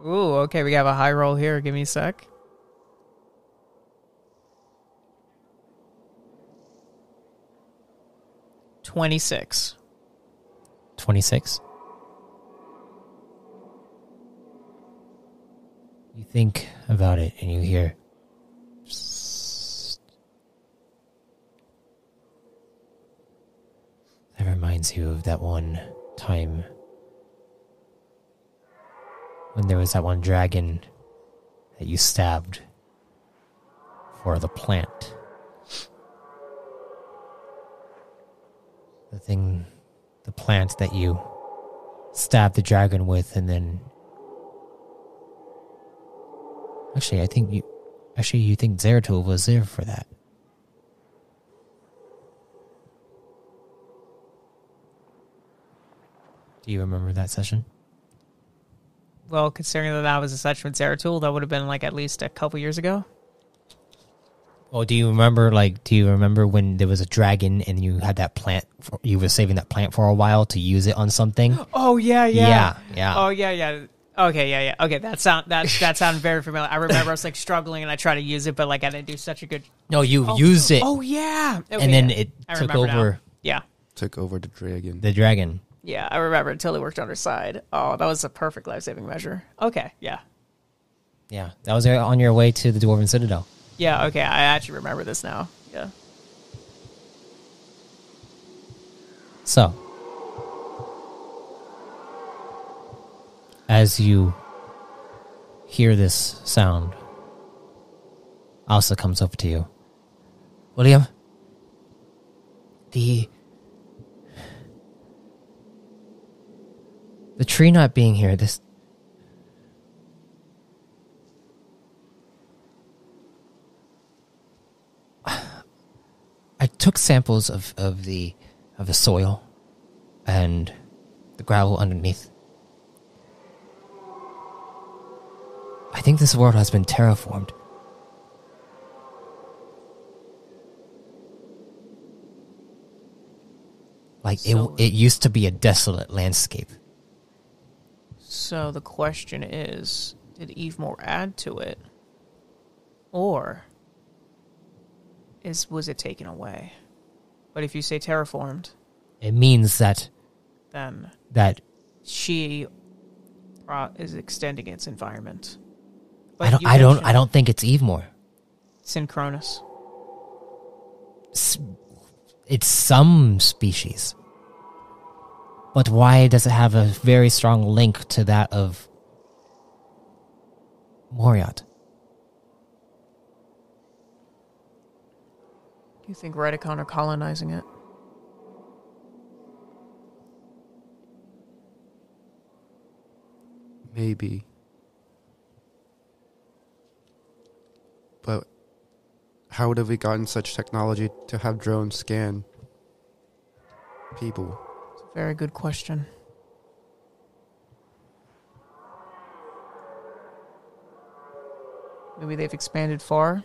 Ooh, okay, we have a high roll here. Give me a sec. $26. 26. You think about it and you hear psst. That reminds you of that one time when there was that one dragon that you stabbed for the plant. The plant that you stabbed the dragon with, and then... Actually, you think Zeratul was there for that. Do you remember that session? Well, considering that was a session with Zeratul, that would have been like at least a couple years ago. Oh, do you remember when there was a dragon and you had that plant, you were saving that plant for a while to use it on something? Oh, yeah. Yeah. Oh, yeah. Okay, yeah. Okay, that sounded very familiar. I remember I was like struggling and I tried to use it, but like I didn't do such a good... No, you used it. Oh, yeah. Okay, and then it took over... Now. Yeah. Took over the dragon. The dragon. Yeah, I remember until it worked on her side. Oh, that was a perfect life-saving measure. Okay, yeah. Yeah, that was on your way to the Dwarven Citadel. Yeah, okay, I actually remember this now. Yeah. So, as you hear this sound, Elsa comes over to you. William, the tree not being here, this... I took samples of the soil and the gravel underneath. I think this world has been terraformed. Like it used to be a desolate landscape. So the question is, did Evemore add to it? Or was it taken away? But if you say terraformed, it means that she is extending its environment. But I don't think it's Evemore. Synchronous. It's some species. But why does it have a very strong link to that of Moriat? Do you think Retikon are colonizing it? Maybe. But how would have we gotten such technology to have drones scan people? It's a very good question. Maybe they've expanded far.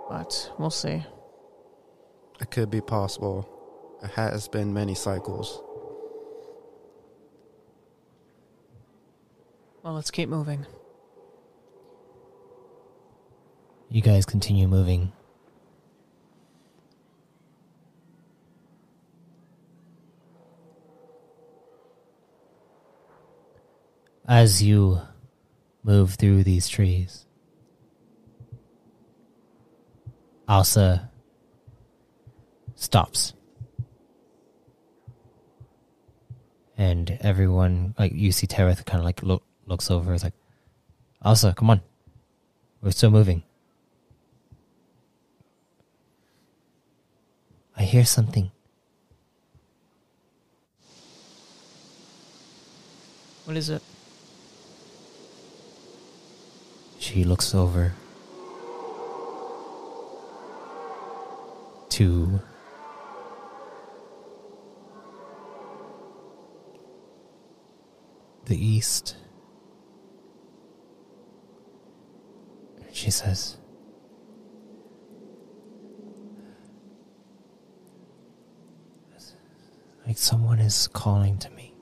But we'll see. It could be possible. It has been many cycles. Well, let's keep moving. You guys continue moving. As you move through these trees, Elsa, stops. And everyone, like, you see Tereth kind of like looks over. It's like, Elsa, come on. We're still moving. I hear something. What is it? She looks over to the east. She says, like someone is calling to me.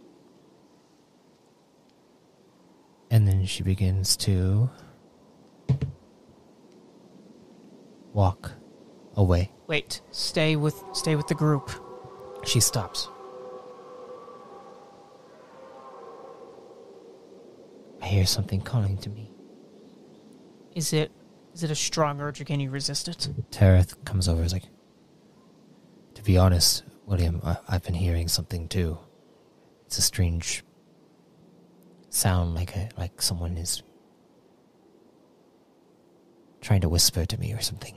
And then she begins to walk away. Wait, stay with the group. She stops. I hear something calling to me. Is it a strong urge or can you resist it? Tereth comes over and is like, to be honest, William, I've been hearing something too. It's a strange sound, like someone is trying to whisper to me or something.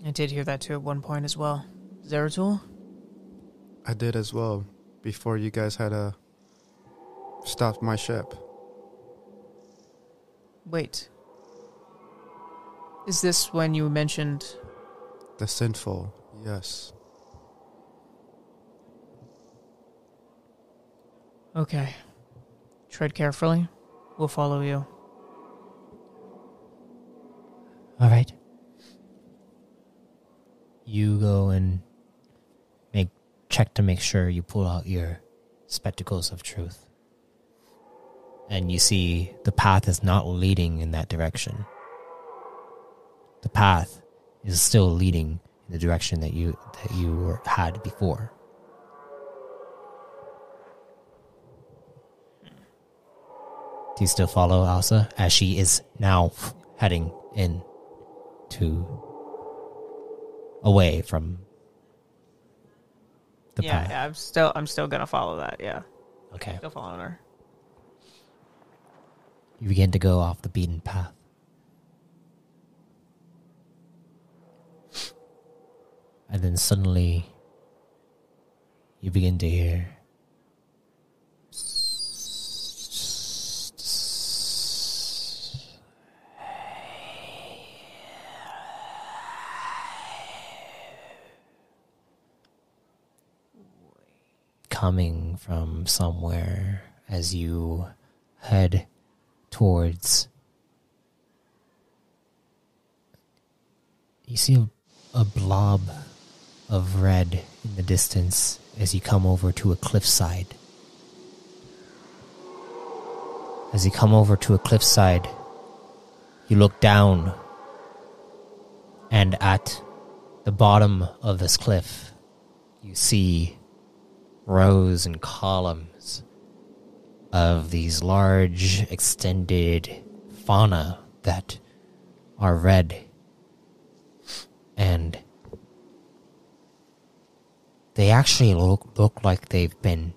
I did hear that too at one point as well. Zeratul? I did as well, before you guys had stopped my ship. Wait. Is this when you mentioned... The sinful, yes. Okay. Tread carefully. We'll follow you. All right. You go and check to make sure you pull out your spectacles of truth. And you see the path is not leading in that direction. The path is still leading in the direction that you had before. Do you still follow Elsa as she is now heading in to away from the path? Yeah, I'm still gonna follow that. Yeah, Okay. still following her. You begin to go off the beaten path. And then suddenly you begin to hear coming from somewhere as you head towards. You see a blob of red in the distance as you come over to a cliffside. As you come over to a cliffside, you look down, and at the bottom of this cliff, you see rows and columns of these large, extended fauna that are red. And they actually look like they've been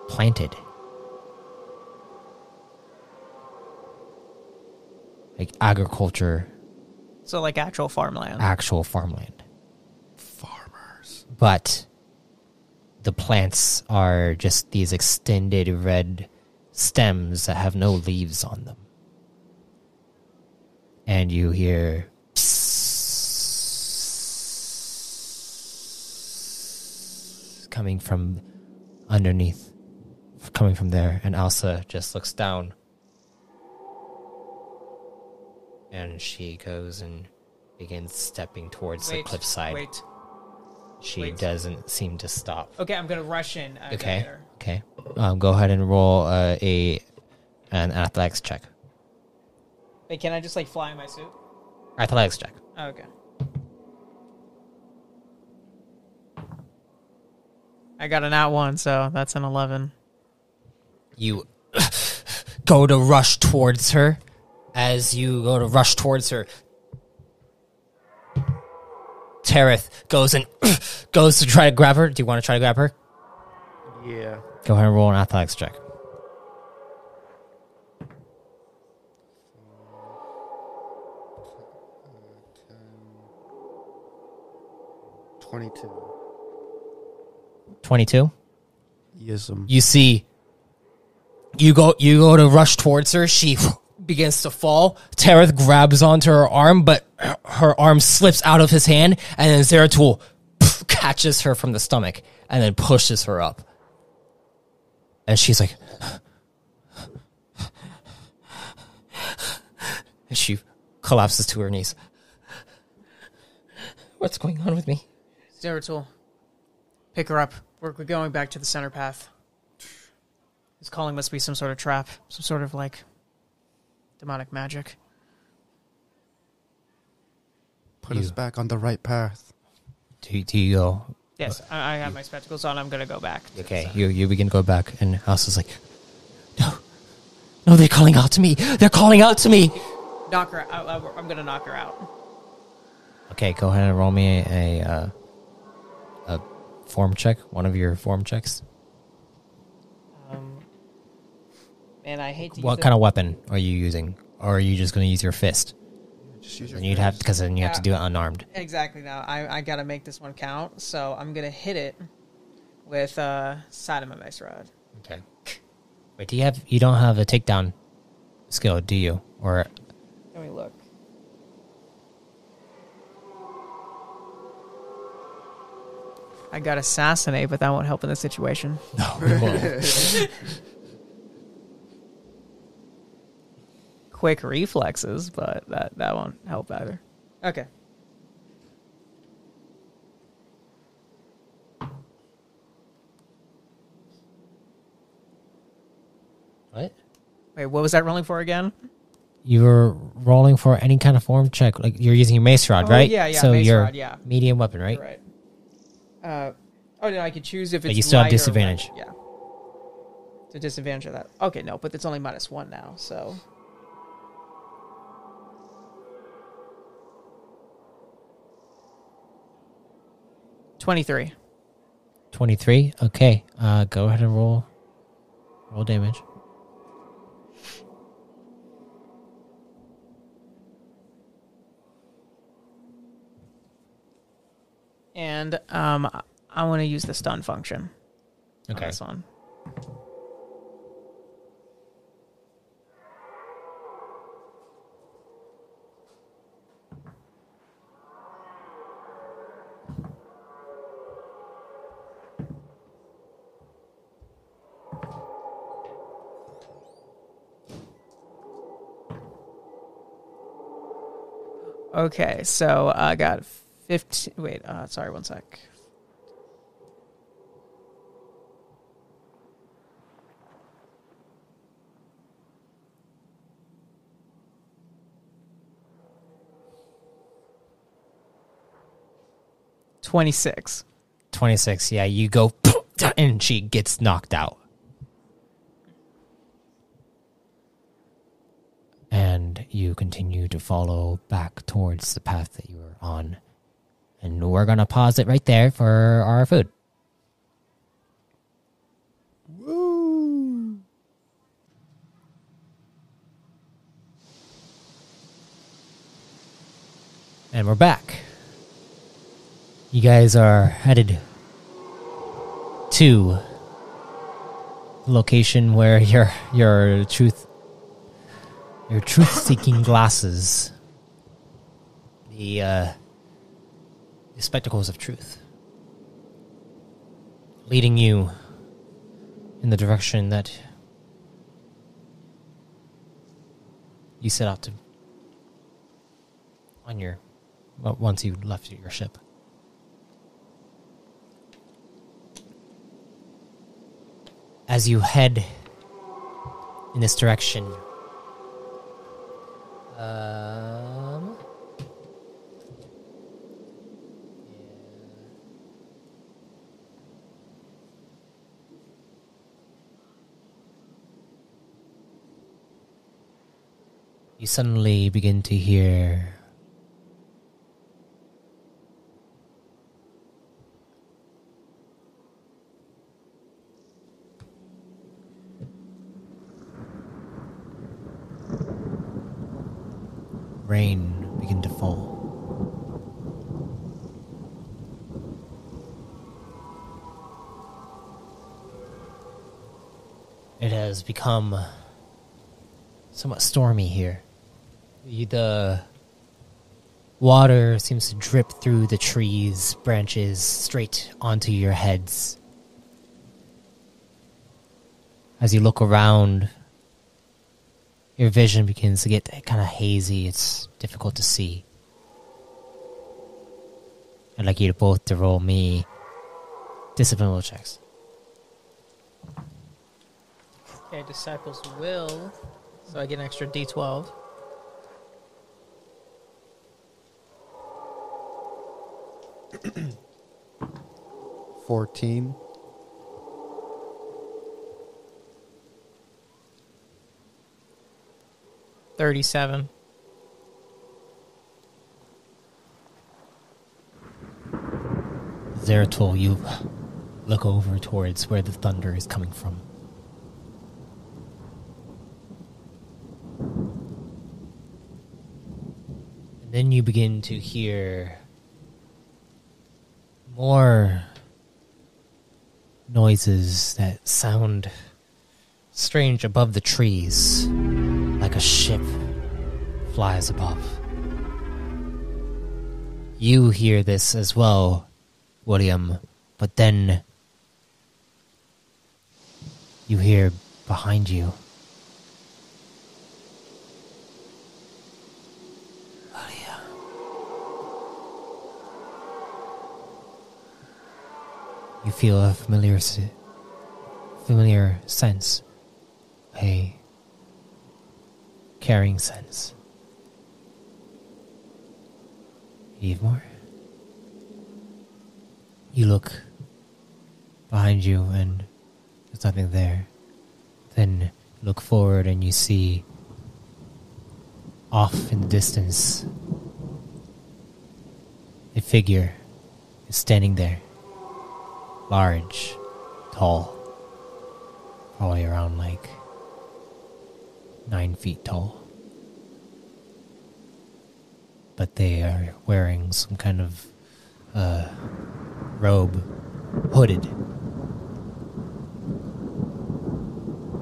planted. Like agriculture. So like actual farmland. Actual farmland. Farmers. But the plants are just these extended red stems that have no leaves on them. And you hear coming from underneath, coming from there, and Elsa just looks down. And she goes and begins stepping towards the cliffside. Wait. She doesn't seem to stop. Okay, I'm gonna rush in. Okay. Go ahead and roll an athletics check. Wait, can I just like fly in my suit? Athletics check. Oh, okay. I got an @1, so that's an 11. You go to rush towards her. As you go to rush towards her, Tareth goes to try to grab her. Do you want to try to grab her? Yeah. Go ahead and roll an athletics check. 22. 22? Yes. You see, you go to rush towards her. She begins to fall. Tareth grabs onto her arm, but her arm slips out of his hand, and then Zeratul catches her from the stomach and then pushes her up. And she's like... and she collapses to her knees. What's going on with me? Zeratul, pick her up. We're going back to the center path. His calling must be some sort of trap, some sort of, like, demonic magic. Put us back on the right path. Do you go? Yes, I have my spectacles on. I'm going to go back. Okay, you begin to go back, and House is like, no, they're calling out to me. They're calling out to me. Knock her out. I'm going to knock her out. Okay, go ahead and roll me a form check. One of your form checks. And I hate to. What kind of weapon are you using, or are you just going to use your fist? Just use your And you'd have because then you have to do it unarmed. Exactly. Now I got to make this one count, so I'm going to hit it with side of my mace rod. Okay. Wait, you don't have a takedown skill, do you? Or Let me look. I got assassinate, but that won't help in this situation. no, it won't. Quick reflexes, but that won't help either. Okay. What? Wait, what was that rolling for again? You were rolling for any kind of form check, like you're using your mace rod, right? Yeah, So mace you're rod, yeah. medium weapon, right? You're right. No, I could choose if it's But you still have light or disadvantage. light. Yeah. It's a disadvantage of that. Okay, no, but it's only -1 now, so. $23. 23. Okay. Go ahead and roll damage. And I want to use the stun function. Okay. On this one. Okay, so I got 15. Wait, sorry, one sec. $26. 26. Yeah, you go, and she gets knocked out. And you continue to follow back towards the path that you were on. And we're going to pause it right there for our food. Woo! And we're back. You guys are headed to the location where your truth-seeking glasses, the spectacles of truth, leading you in the direction that you set out to once you left your ship. As you head in this direction, you suddenly begin to hear rain begin to fall. It has become somewhat stormy here. The water seems to drip through the trees' branches straight onto your heads. As you look around, your vision begins to get kind of hazy. It's difficult to see. I'd like you to both to roll me disciplinary checks. Okay, Disciples will. So I get an extra D12. 14. 37. Zeratul, you look over towards where the thunder is coming from. And then you begin to hear more noises that sound strange above the trees, like a ship flies above. You hear this as well, William, but then you hear behind you. William. You feel a familiar sense, a carrying sense. Evemore? You look behind you and there's nothing there. Then look forward and you see off in the distance a figure is standing there. Large, tall, probably around like 9 feet tall. But they are wearing some kind of robe, hooded.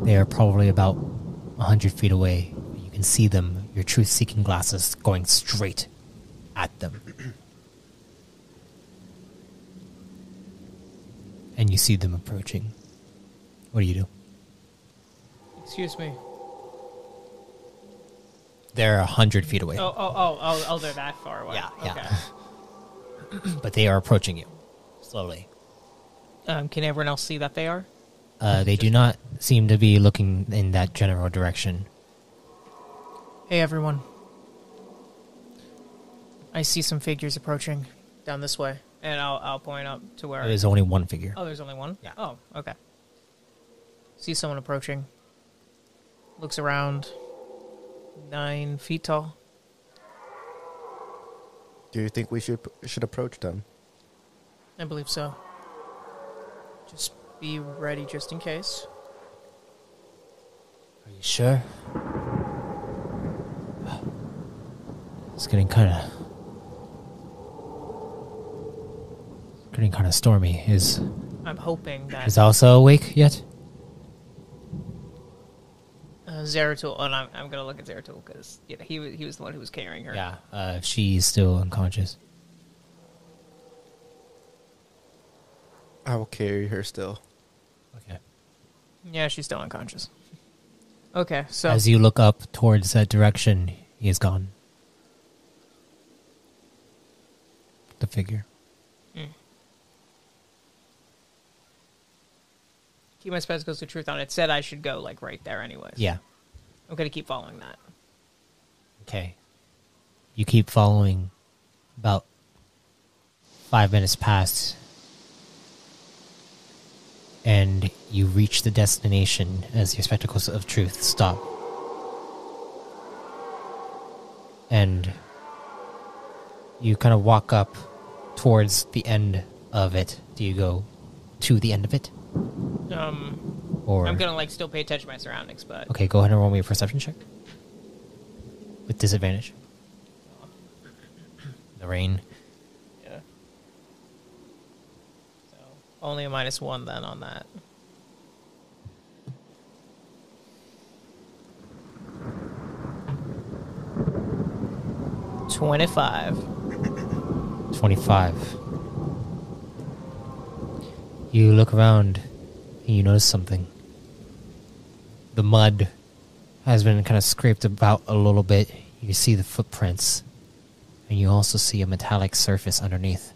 They are probably about 100 feet away. You can see them, your truth-seeking glasses, going straight at them. And you see them approaching. What do you do? Excuse me. They're 100 feet away. Oh, they're that far away. Yeah, okay. yeah. But they are approaching you, slowly. Can everyone else see that they are? They do not seem to be looking in that general direction. Hey, everyone. I see some figures approaching down this way. And I'll point up to where... There's only one figure. Oh, there's only one? Yeah. Oh, okay. See someone approaching. Looks around. 9 feet tall. Do you think we should approach them? I believe so. Just be ready just in case. Are you sure? It's getting kind of stormy. I'm hoping that... Is also awake yet? Zeratul, and I'm going to look at Zeratul because he was the one who was carrying her. Yeah, she's still unconscious. I will carry her still. Okay. Yeah, she's still unconscious. Okay, so... As you look up towards that direction, he is gone. The figure. Keep my spectacles to truth on. It said I should go, like, right there anyways. Yeah. I'm going to keep following that. Okay. You keep following. About 5 minutes pass. And you reach the destination as your spectacles of truth stop. And you kind of walk up towards the end of it. Do you go to the end of it? Or I'm gonna still pay attention to my surroundings, but okay, go ahead and roll me a perception check with disadvantage. The rain. Yeah. So only a -1 then on that. $25. 25. You look around and you notice something. The mud has been kind of scraped about a little bit. You see the footprints, and you also see a metallic surface underneath.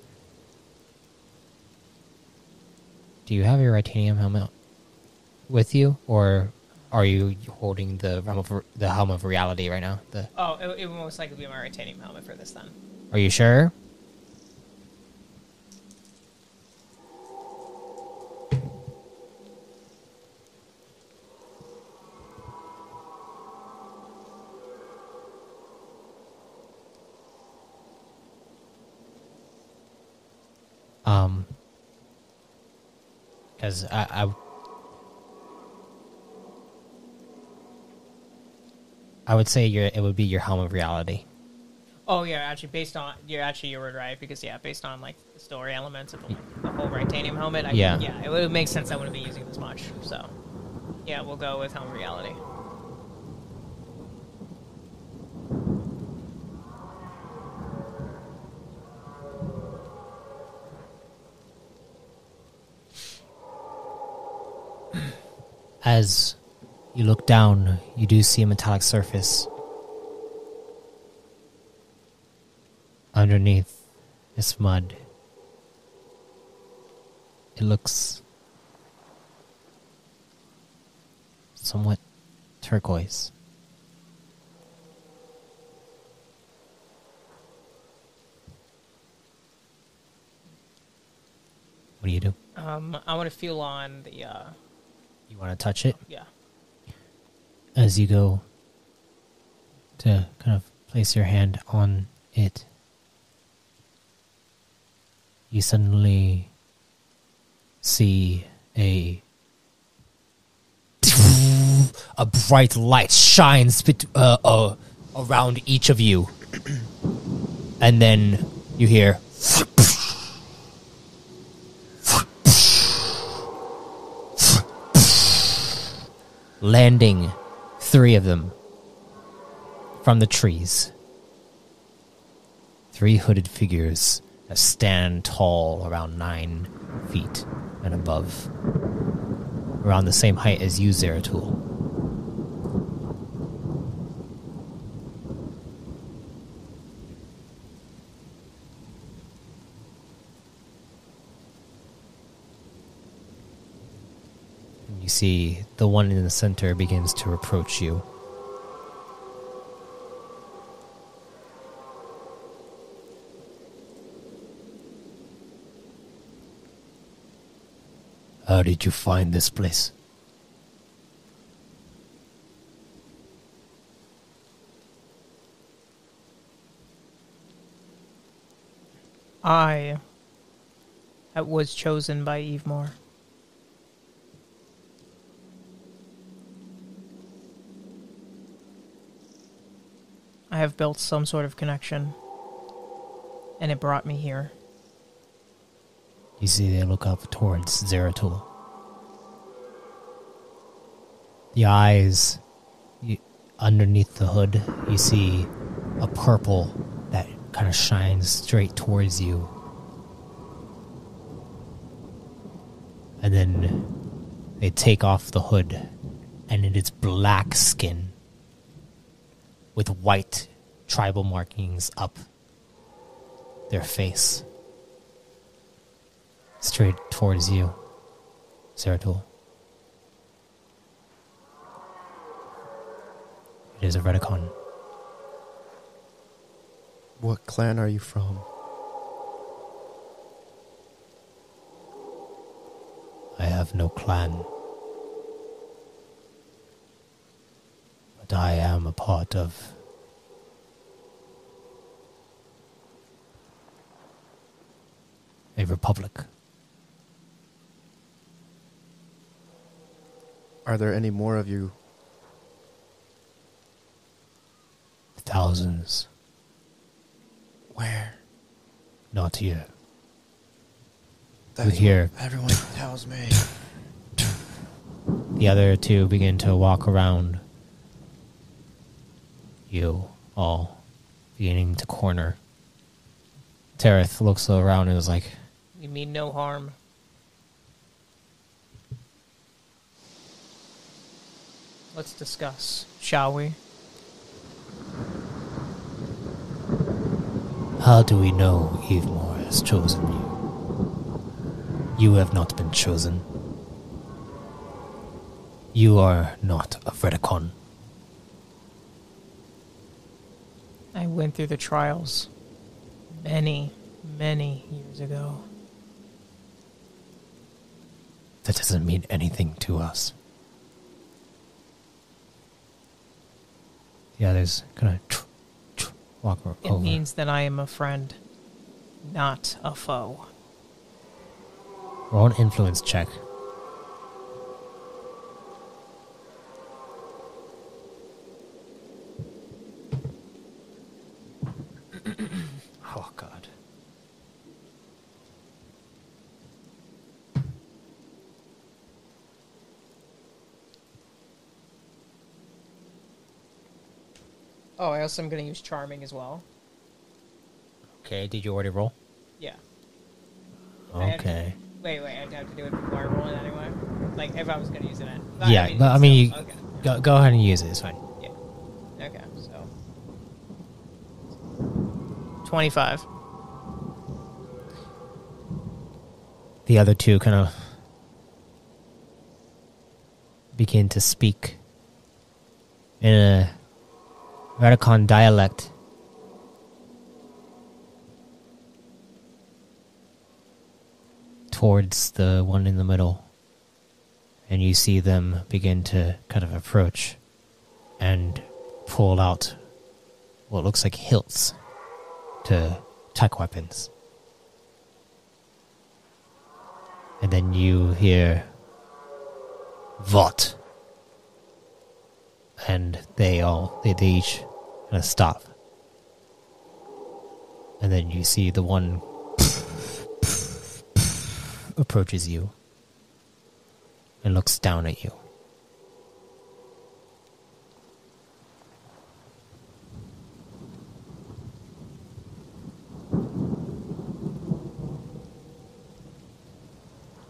Do you have your Titanium helmet with you, or are you holding the helm of reality right now? It would most likely be my Titanium helmet for this then. Are you sure? Because I would say it would be your helm of reality. Oh yeah, actually, you were right because based on the story elements of the whole Titanium helmet, it would make sense I wouldn't be using this much. So yeah, we'll go with helm of reality. As you look down, you do see a metallic surface. Underneath this mud, it looks somewhat turquoise. What do you do? I want to feel on the... You want to touch it? Yeah. As you go to kind of place your hand on it, you suddenly see a bright light shines around each of you. And then you hear landing 3 of them from the trees. 3 hooded figures that stand tall, around 9 feet and above, around the same height as you, Zeratul. You see the one in the center begins to approach you. How did you find this place? I was chosen by Evemore. I have built some sort of connection, and it brought me here. You see they look up towards Zeratul. The eyes, underneath the hood, you see a purple that kind of shines straight towards you. And then they take off the hood, and it is black skin with white tribal markings up their face. Straight towards you, Zeratul. It is a Retikon. What clan are you from? I have no clan. But I am a part of a republic. Are there any more of you? Thousands. Where? Not here. That's here. what everyone tells me. The other two begin to walk around you, all beginning to corner. Tereth looks around and is like, You mean no harm. Let's discuss, shall we? how do we know Evemore has chosen you? You have not been chosen. You are not a Retikon. I went through the trials many, many years ago. That doesn't mean anything to us. The others kind of walk over. It means that I am a friend, not a foe. Roll an influence check. Oh, God. Oh, I also am going to use charming as well. Okay, did you already roll? Yeah. Okay. Wait, I'd have to do it before I roll it anyway. Like, if I was going to use it. Yeah, but I mean, you go ahead and use it. It's fine. Yeah. Okay, so 25. The other two kind of begin to speak in a Retikon dialect. Towards the one in the middle. And you see them begin to kind of approach and pull out what looks like hilts to attack weapons. And then you hear Vought. And they each kind of stop. And then you see the one approaches you and looks down at you.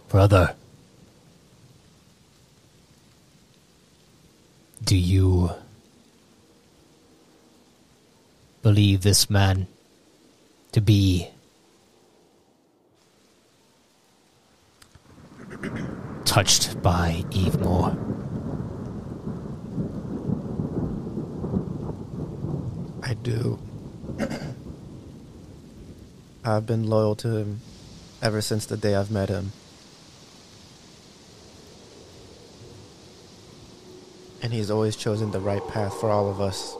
Brother, do you believe this man to be touched by Evemore? I do. I've been loyal to him ever since the day I've met him. And he's always chosen the right path for all of us.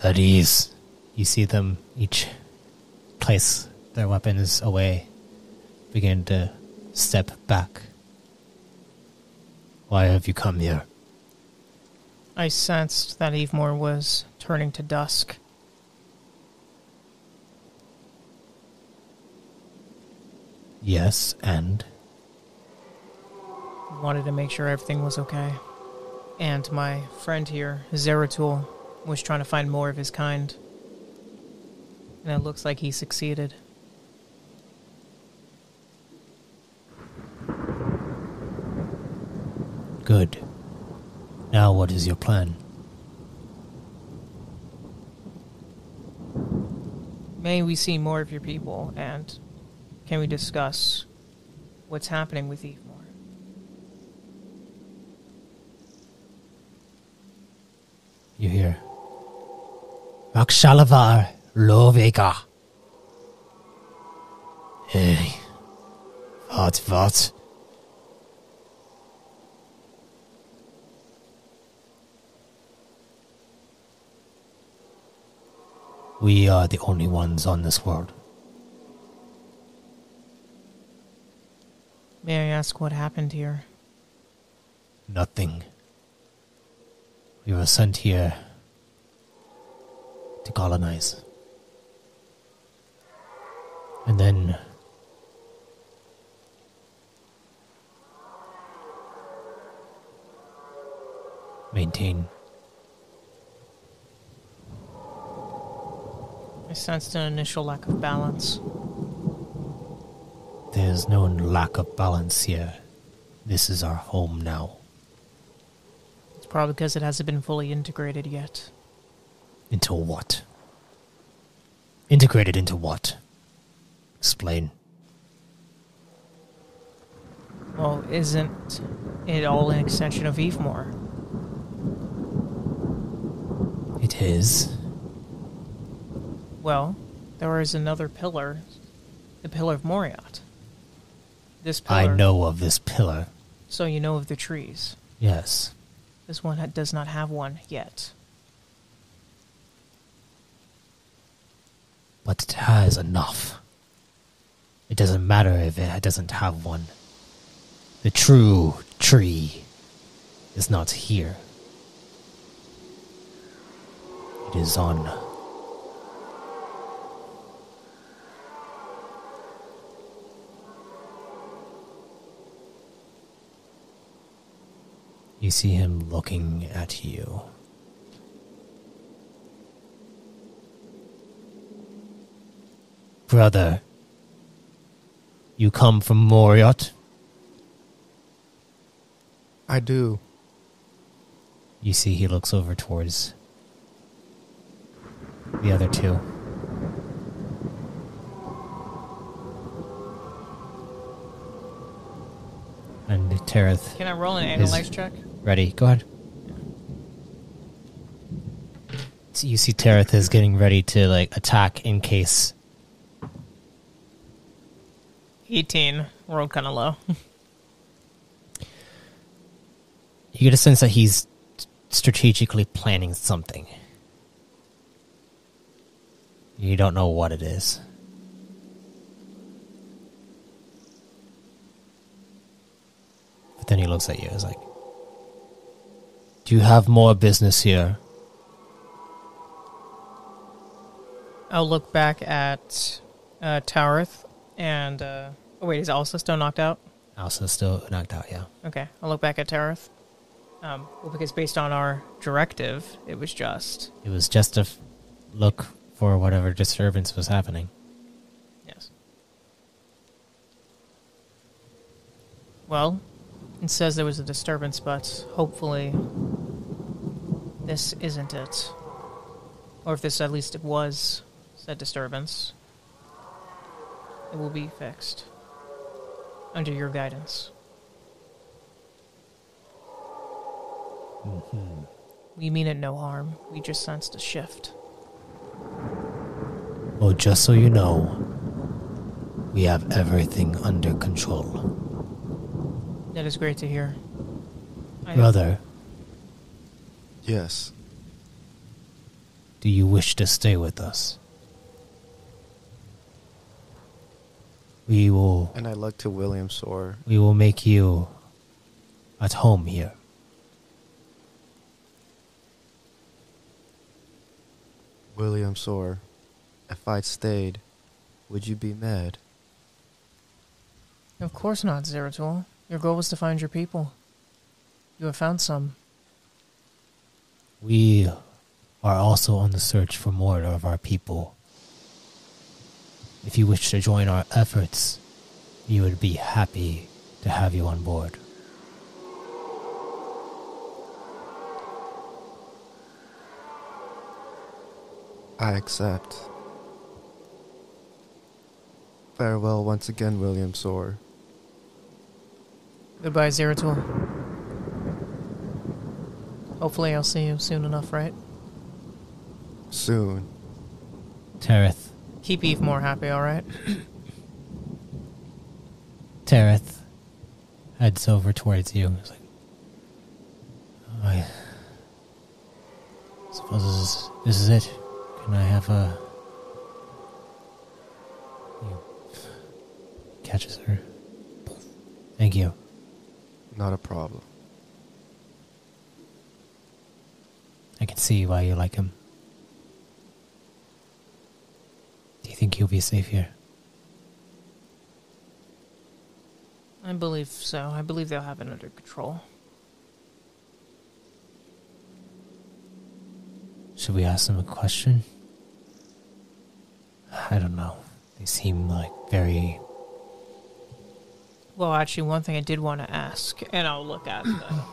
At ease. You see them each place their weapons away, begin to step back. Why have you come here? I sensed that Evemore was turning to dusk. Yes, and? Wanted to make sure everything was okay. And my friend here, Zeratul, was trying to find more of his kind. And it looks like he succeeded. Good. Now what is your plan? May we see more of your people, and can we discuss what's happening with Evemore? You hear? Rakshalavar Lovega. Hey. What? We are the only ones on this world. May I ask what happened here? Nothing. We were sent here to colonize. And then maintain. I sensed an initial lack of balance. There's no lack of balance here. This is our home now. It's probably because it hasn't been fully integrated yet. Into what? Integrated into what? Explain. Well, isn't it all an extension of Evemore? It is. Well, there is another pillar, the Pillar of Moriat. This pillar. I know of this pillar. So you know of the trees. Yes. This one does not have one yet. But it has enough. It doesn't matter if it doesn't have one. The true tree is not here. It is on. You see him looking at you. Brother, you come from Moriot? I do. You see he looks over towards the other two. And Tereth. Can I roll an analyze check? Ready. Go ahead. So you see Tereth is getting ready to attack in case. 18. Rolled kind of low. You get a sense that he's strategically planning something. You don't know what it is. But then he looks at you. He's like, do you have more business here? I'll look back at Taurith and... oh wait, is Elsa still knocked out? Elsa's still knocked out, yeah. Okay, I'll look back at Taurith. Well, because based on our directive, it was just... It was just a look for whatever disturbance was happening. Yes. Well, it says there was a disturbance, but hopefully this isn't it. Or if this at least it was said disturbance, it will be fixed under your guidance. Mm-hmm. We mean it no harm. We just sensed a shift. Well, just so you know, we have everything under control. That is great to hear. Brother, Yes. do you wish to stay with us? We will And I look to William Soar. make you at home here. William Soar, if I'd stayed, would you be mad? Of course not, Zeratul. Your goal was to find your people. You have found some. We are also on the search for more of our people. If you wish to join our efforts, we would be happy to have you on board. I accept. Farewell once again, William Soar. Goodbye, Zeratul. Hopefully I'll see you soon enough, right? Soon. Tereth. Keep Evemore happy, alright? Tereth heads over towards you. He's like, I suppose this is it. Can I have a... He catches her. Thank you. Not a problem. I can see why you like him. Do you think he'll be safe here? I believe so. I believe they'll have it under control. Should we ask them a question? I don't know. They seem like very... Well, actually, one thing I did want to ask, and I'll look at the...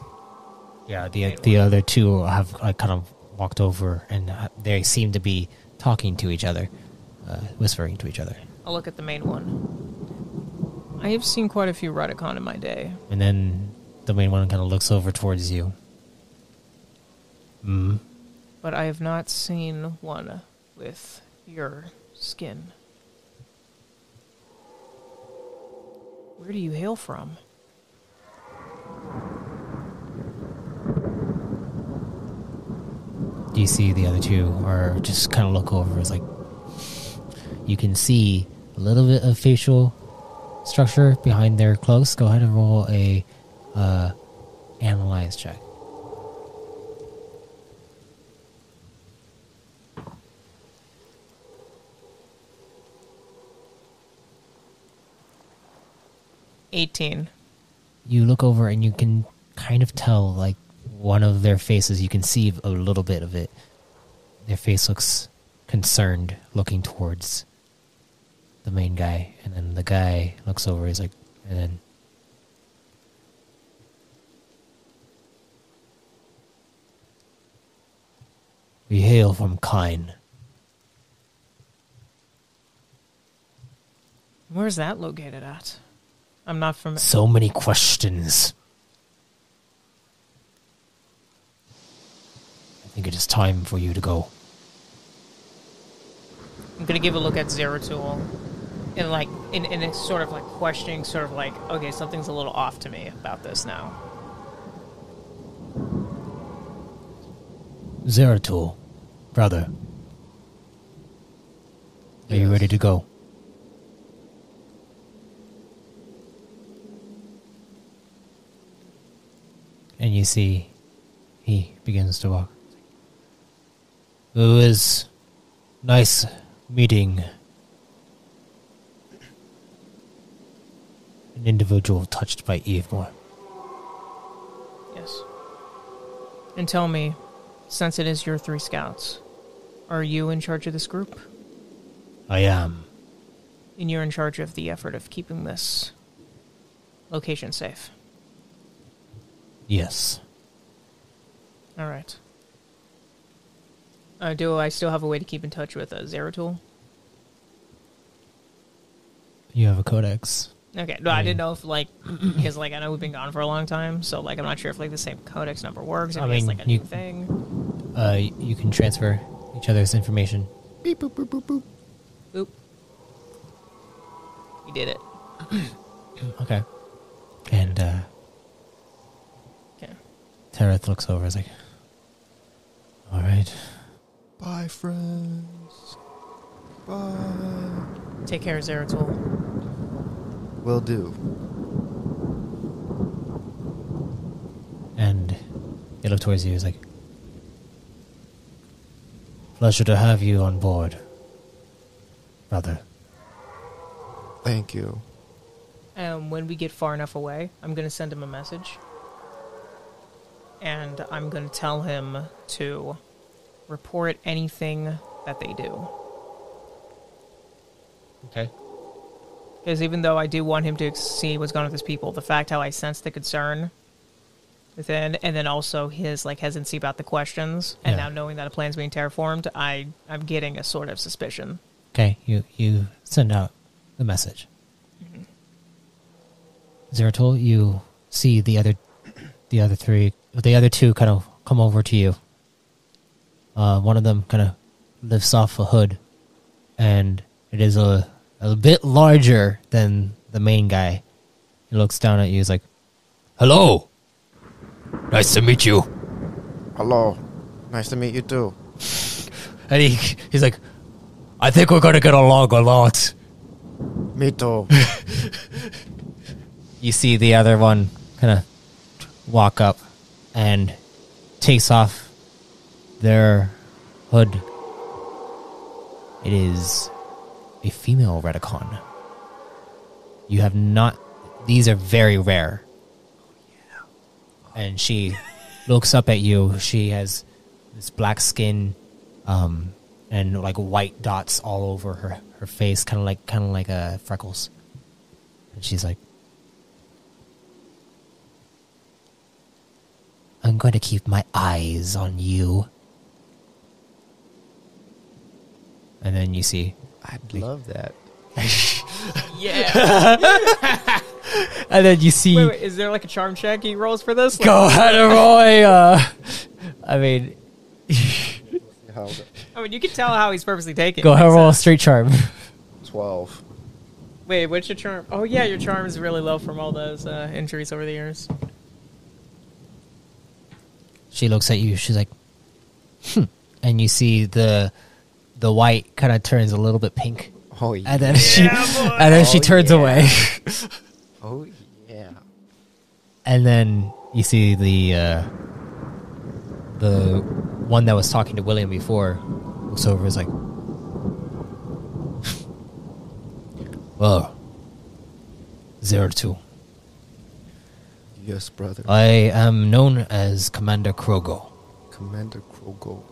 Yeah, the other two have kind of walked over, and they seem to be talking to each other, whispering to each other. I'll look at the main one. I have seen quite a few Retikon in my day. And then the main one kind of looks over towards you. But I have not seen one with your skin. Where do you hail from? You see the other two are just kind of look over. It's like you can see a little bit of facial structure behind their cloaks. Go ahead and roll a analyze check. $18. You look over and you can kind of tell, like, one of their faces, you can see a little bit of it. Their face looks concerned, looking towards the main guy. And then the guy looks over, he's like, and then... We hail from Kine. Where's that located at? I'm not from... So many questions. I think it is time for you to go. I'm gonna give a look at Zeratul, and like in a sort of like questioning, sort of like, okay, something's a little off to me about this now. Zeratul, brother, are you ready to go? And you see, he begins to walk. It was nice meeting an individual touched by Evemore. Yes. And tell me, since it is your 3 scouts, are you in charge of this group? I am. And you're in charge of the effort of keeping this location safe? Yes. All right. Do I still have a way to keep in touch with Zeratul? You have a codex. Okay. No, I didn't know if, like, because, like, I know we've been gone for a long time, so, like, I'm not sure if, like, the same codex number works, if it's, like, a new thing. You can transfer each other's information. Beep, boop, boop, boop, boop. Boop. We did it. Okay. And, Okay. Tereth looks over and is like, all right. Bye, friends. Bye. Take care, Zeratul. Will do. And he looked towards you. He's like, pleasure to have you on board, brother. Thank you. When we get far enough away, I'm going to send him a message. And I'm going to tell him to report anything that they do. Okay. Because even though I do want him to see what's going on with his people, the fact how I sense the concern within, and then also his like hesitancy about the questions, and now knowing that a plan's being terraformed, I'm getting a sort of suspicion. Okay, you send out the message. Mm-hmm. Zeratul, you see the other two kind of come over to you. One of them kind of lifts off a hood, and it is a bit larger than the main guy. He looks down at you. He's like, hello. Nice to meet you. Hello. Nice to meet you too. And he's like, I think we're gonna get along a lot. Me too. You see the other one kind of walk up and takes off their hood. It is a female Retikon. You have not... These are very rare. And she looks up at you. She has this black skin and like white dots all over her face, kind of like freckles. And she's like, I'm going to keep my eyes on you. And then you see... I'd love that. Yeah. And then you see... Wait, is there like a charm check he rolls for this? Go ahead and roll I mean... I mean, you can tell how he's purposely taken. Go ahead and roll a straight charm. 12. Wait, what's your charm? Oh, yeah, your charm is really low from all those injuries over the years. She looks at you. She's like, And you see the white kind of turns a little bit pink. Oh, yeah. And then she turns away. Oh, yeah. And then you see the one that was talking to William before looks over and is like, well, Zeratul. Yes, brother. I am known as Commander Krogo. Commander Krogo.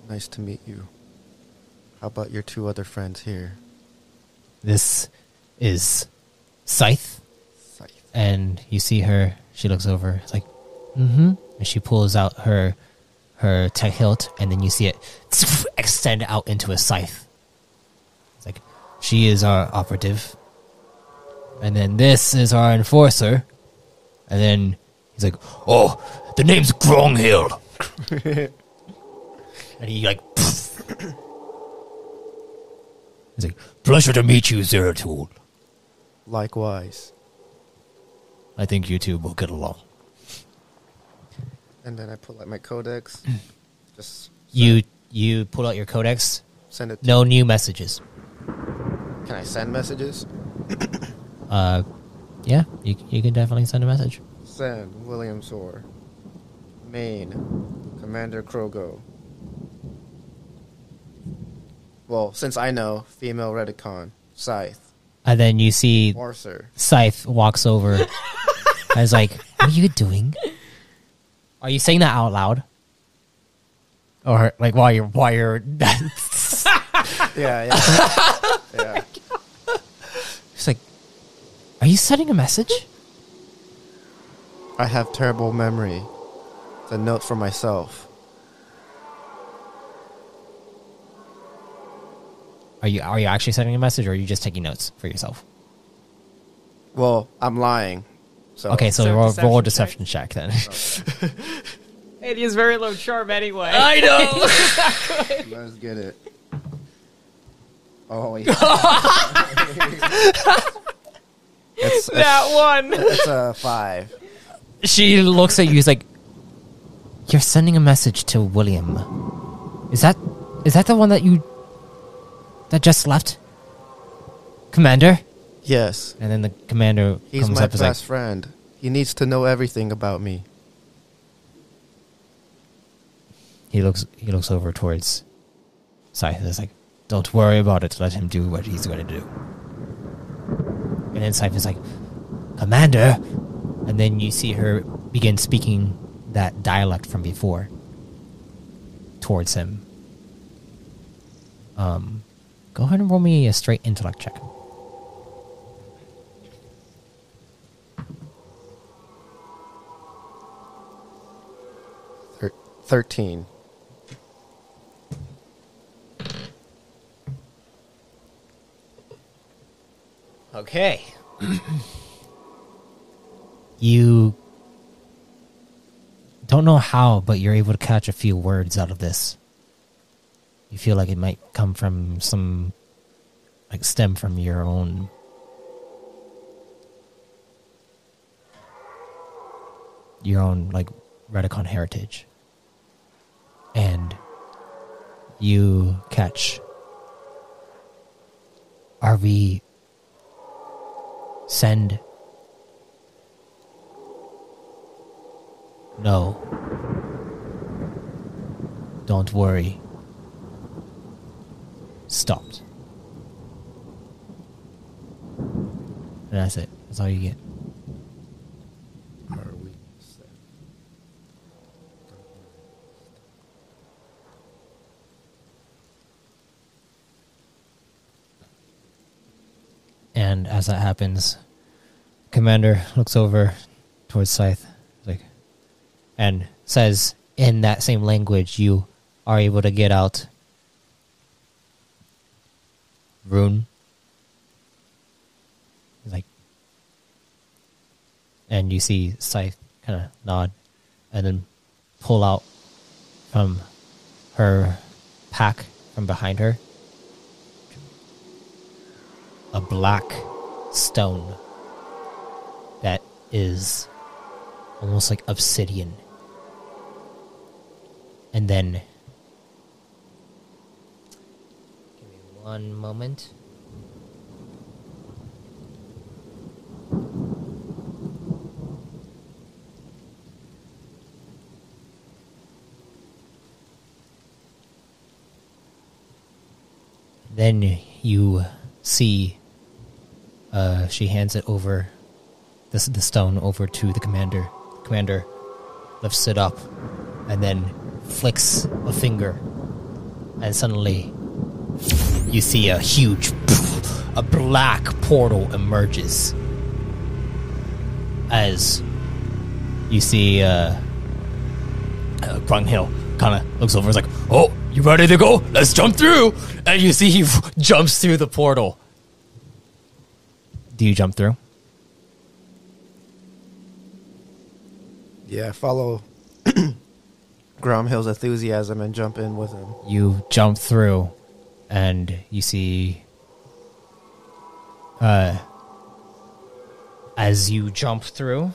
Nice to meet you. How about your two other friends here? This is Scythe. Scythe. And you see her, she looks over, it's like, and she pulls out her tech hilt, and then you see it extend out into a scythe. It's like, she is our operative. And then this is our enforcer. And then he's like, oh, the name's Gronghill. And he like, he's like, pleasure to meet you, Zeratul. Likewise. I think you two will get along. And then I pull out my codex. Just You pull out your codex. send it. No new messages. Can I send messages? Yeah, you can definitely send a message. Send William Soar. Main. Commander Krogo. Well, since I know, female Retikon. Scythe. And then you see Morser. Scythe walks over. I was like, what are you doing? Are you saying that out loud? Or like while you're Yeah. Yeah. It's like, are you sending a message? I have terrible memory. It's a note for myself. Are you actually sending a message, or are you just taking notes for yourself? Well, I'm lying. So Okay, so So roll a deception deception check then. And he has very low charm anyway. I know. Let's get it. Oh, yeah. That one. It's a 5. She looks at you. He's like, "You're sending a message to William. Is that the one that just left, Commander?" Yes. And then the commander He's comes my up and is like, best friend. He needs to know everything about me. he looks over towards Scythe. It's like, "Don't worry about it. Let him do what he's going to do." And then Scythe is like, "Commander," and then you see her begin speaking that dialect from before towards him. Go ahead and roll me a straight intellect check. 13. Okay. You don't know how, but you're able to catch a few words out of this. You feel like it might come from stem from your own Retikon heritage. And you catch. Are we... Send... No. Don't worry. Stopped. And that's it. That's all you get. Are we set? And as that happens, Commander looks over towards Scythe, like, and says in that same language, you are able to get out rune. Like, and you see Scythe kind of nod and then pull out from her pack from behind her a black stone that is almost like obsidian. And then, give me one moment. Then you see she hands it over, the stone over to the commander. The commander lifts it up and then flicks a finger, and suddenly you see a huge, a black portal emerges as you see Grunghill kind of looks over and is like, "Oh, you ready to go? Let's jump through!" And you see he jumps through the portal. Do you jump through? Yeah, follow Gromhill's enthusiasm and jump in with him. You jump through, and you see, as you jump through,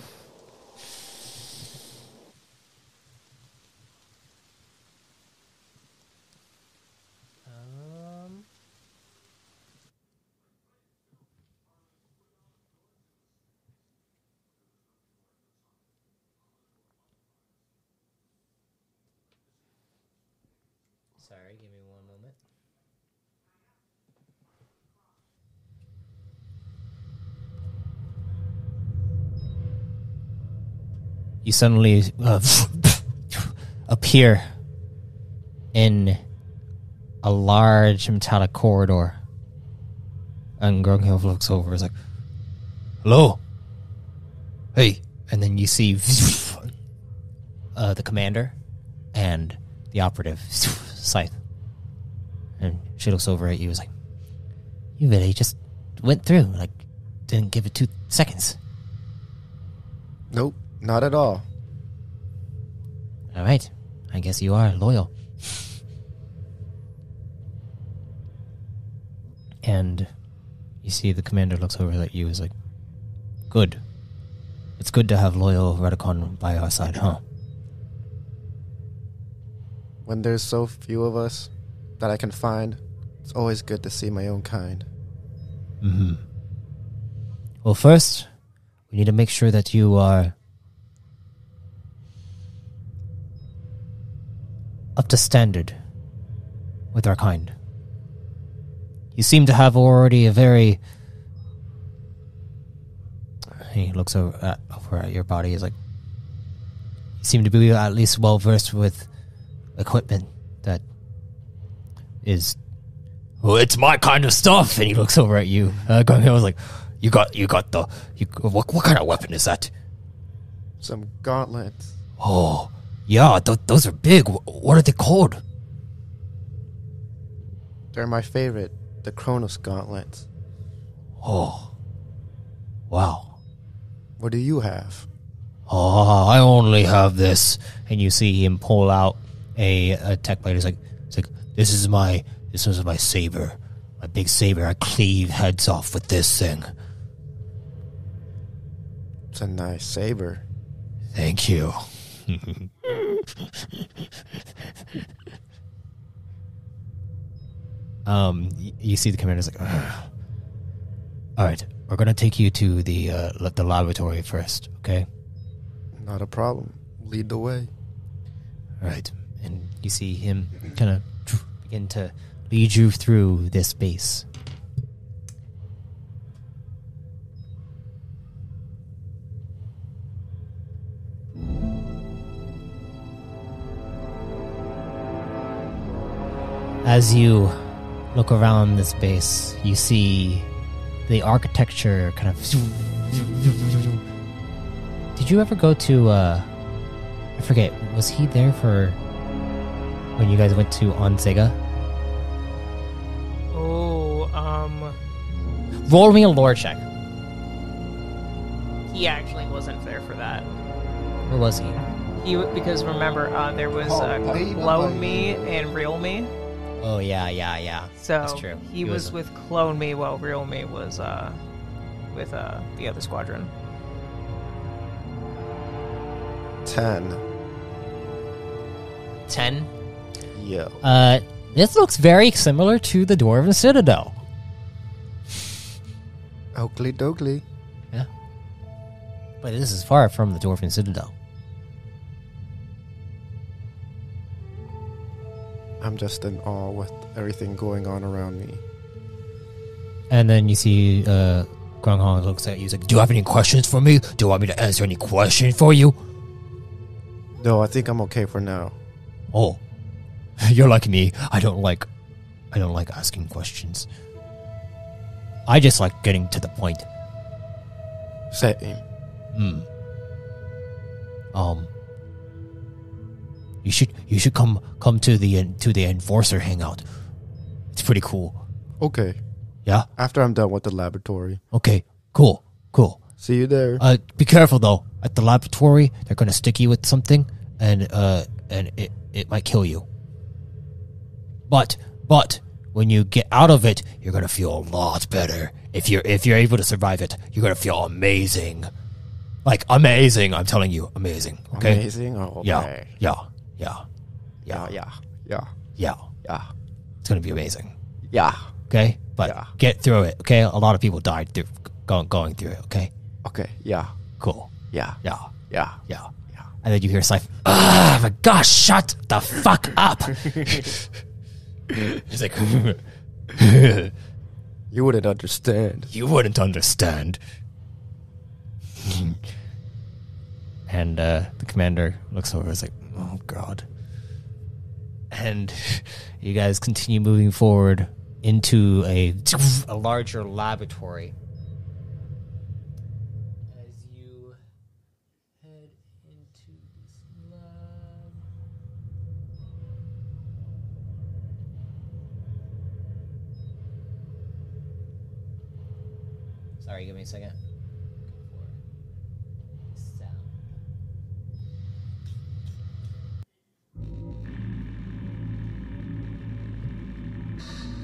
sorry, give me one moment. You suddenly appear in a large metallic corridor. And Grunghill looks over and is like, "Hello? Hey." And then you see the commander and the operative, Scythe. And she looks over at you and is like, "You really just went through, like, didn't give it 2 seconds." Nope, not at all. All right. I guess you are loyal. And you see the commander looks over at you and is like, "Good. It's good to have loyal Retikon by our side, huh?" When there's so few of us that I can find, it's always good to see my own kind. Mm-hmm. Well, first, we need to make sure that you are up to standard with our kind. You seem to have already a very... He looks over at your body. He's like, you seem to be at least well versed with equipment that is... Well, it's my kind of stuff. And he looks over at you. I was like, you got the... what kind of weapon is that? Some gauntlets. Oh, yeah, those are big. What are they called? They're my favorite, the Kronos gauntlets. Oh, wow. What do you have? Oh, I only have this. And you see him pull out a tech blade. It's like, this is my saber, my big saber. I cleave heads off with this thing. It's a nice saber. Thank you. You see the commander's like, ugh. All right, we're gonna take you to the laboratory first, okay? Not a problem. Lead the way. All right, and you see him kind of begin to lead you through this space. As you look around this base, you see the architecture kind of... Did you ever go to, I forget, was he there for when you guys went to Onsega? Oh, Roll me a lore check. he actually wasn't there for that. Where was he? Because remember, there was Clone Me and Real Me. Oh, yeah. So That's true. he was with Clone Me while Real Me was with the other squadron. 10. 10? Yeah. This looks very similar to the Dwarven Citadel. Oakley dokley. Yeah. But this is far from the Dwarven Citadel. I'm just in awe with everything going on around me. And then you see Grunghong looks at you. He's like, do you have any questions for me? Do you want me to answer any questions for you? No, I think I'm okay for now. Oh, you're like me. I don't like asking questions. I just like getting to the point. Same. You should come to the Enforcer hangout. It's pretty cool. Okay. Yeah? After I'm done with the laboratory. Okay. Cool. See you there. Be careful though. At the laboratory, they're gonna stick you with something and it might kill you. But when you get out of it, you're gonna feel a lot better. If you're able to survive it, you're gonna feel amazing. Like amazing, I'm telling you, amazing. Okay? Amazing? Oh, okay. Yeah. Yeah. It's gonna be amazing. Yeah. Okay? But get through it, okay? A lot of people died through going through it, okay? Okay. Yeah. Cool. Yeah. Yeah. Yeah. Yeah. And then you hear Scythe, ah, my gosh, shut the fuck up. He's like, You wouldn't understand. you wouldn't understand. And the commander looks over and is like, oh, God. And you guys continue moving forward into a larger laboratory. As you head into this lab. Sorry, give me a second.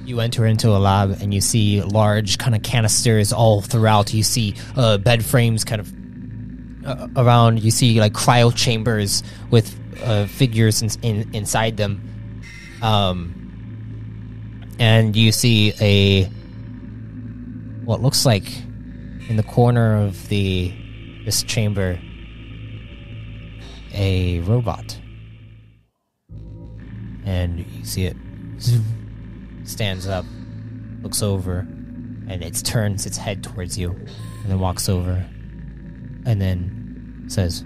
You enter into a lab and you see large kind of canisters all throughout. You see bed frames kind of around. You see like cryo chambers with figures inside them. And you see what looks like in the corner of this chamber a robot. And you see it stands up, looks over, and it turns its head towards you, and then walks over, and then says,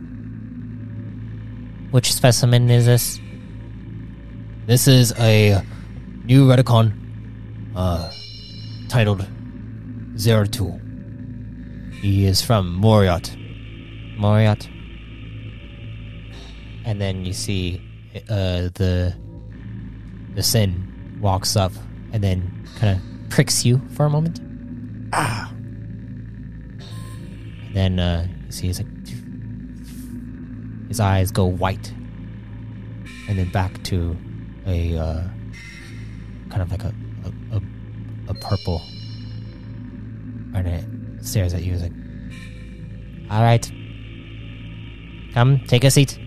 "Which specimen is this?" "This is a new Retikon, titled Zeratul. He is from Moriat. And then you see the Sin walks up and then kind of pricks you for a moment. Ah. And then you see his eyes go white, and then back to a kind of like a purple, and it stares at you. It's like, all right, come take a seat.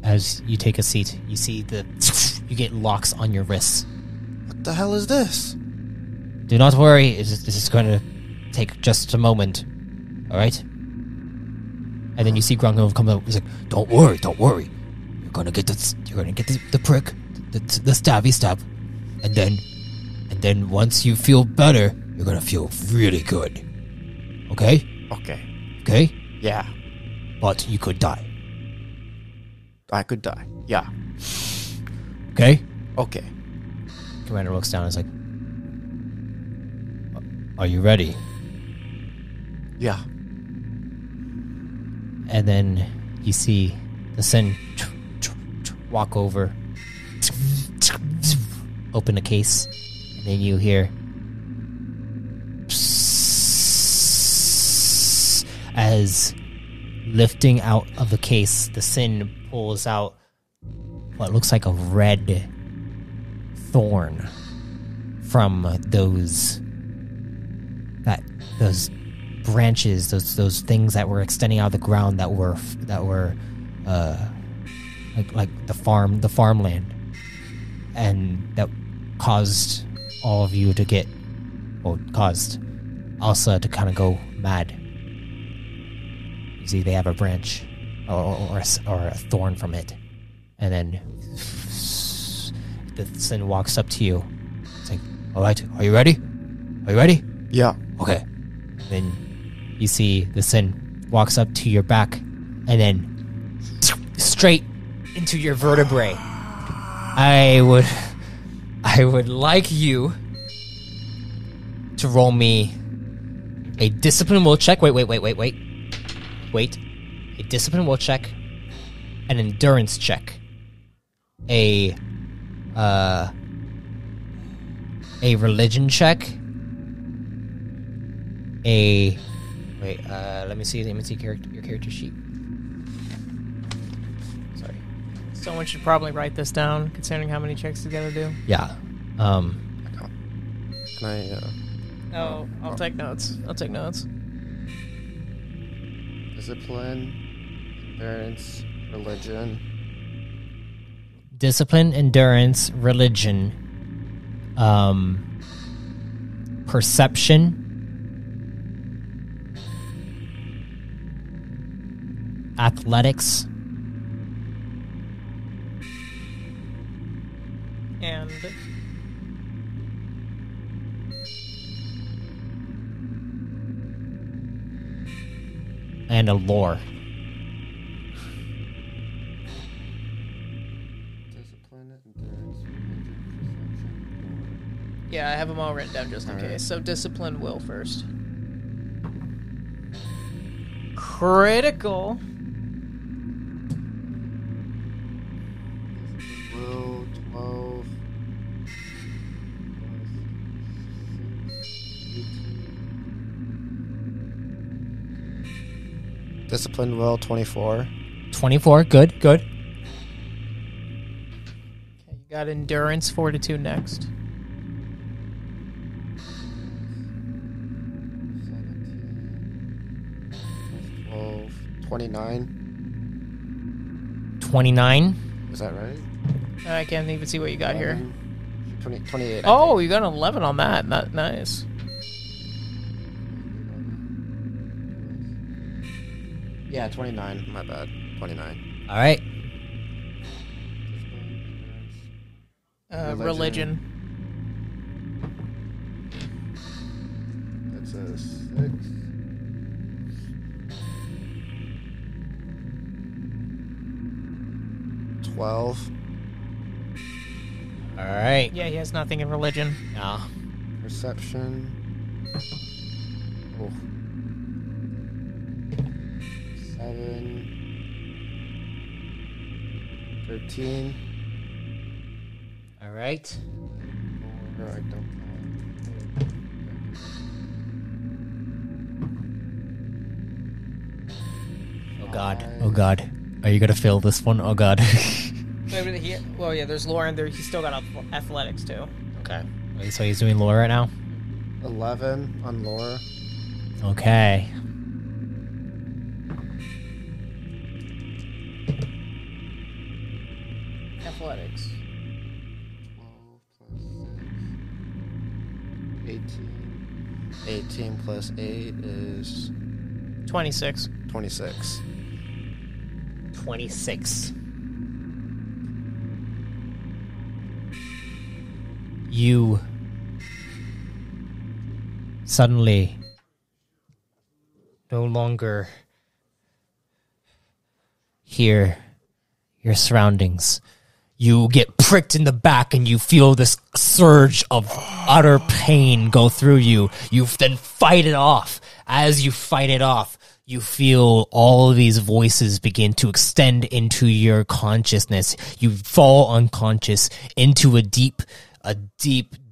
as you take a seat, you see you get locks on your wrists. What the hell is this? Do not worry, this is going to take just a moment. Alright? And then you see Grungo come out. He's like, don't worry. You're gonna get the prick, the stabby stab. And then once you feel better, you're gonna feel really good. Okay? Okay? Yeah. But you could die. I could die. Yeah. Okay? Okay. Commander looks down and is like, are you ready? Yeah. And then you see the Sin walk over, open the case, and then you hear as lifting out of the case, the Sin pulls out what looks like a red thorn from those branches, those things that were extending out of the ground that were like the farmland, and that caused all of you to get, or caused Elsa to kind of go mad. You see, they have a branch or a thorn from it, and then the Sin walks up to you. It's like, all right, are you ready? Are you ready? Yeah. Okay. Then you see the Sin walks up to your back and then straight into your vertebrae. I would like you to roll me a discipline will check. Wait. A discipline will check, an endurance check, a religion check, let me see your character sheet. Sorry. Someone should probably write this down, considering how many checks you gotta do. Yeah. Can I, Oh, I'll take notes. discipline, endurance, religion. Discipline, endurance, religion, perception, athletics, and a lore. Discipline, endurance, religion, Yeah, I have them all written down just in case. So discipline will first. Critical. will 12. Discipline will 24. 24, good. Okay, you got endurance, fortitude next. 17 12 29. 29. Is that right? I can't even see what you got here. 28. Oh, you got an 11 on that. Nice. Yeah, 29. My bad. 29. All right. Religion. That's a 6. $12. All right. Yeah, he has nothing in religion. Yeah. Perception. Oh. 7. 13. All right. Or I don't Oh God. Oh God. Are you gonna fail this one? Oh God. Well, yeah, there's lore in there. He's still got athletics, too. Okay. So he's doing lore right now? 11 on lore. Okay. 18. 18 plus 8 is 26. 26. 26. You suddenly no longer hear your surroundings. You get pricked in the back and you feel this surge of utter pain go through you. You then fight it off. As you fight it off, you feel all of these voices begin to extend into your consciousness. You fall unconscious into a deep,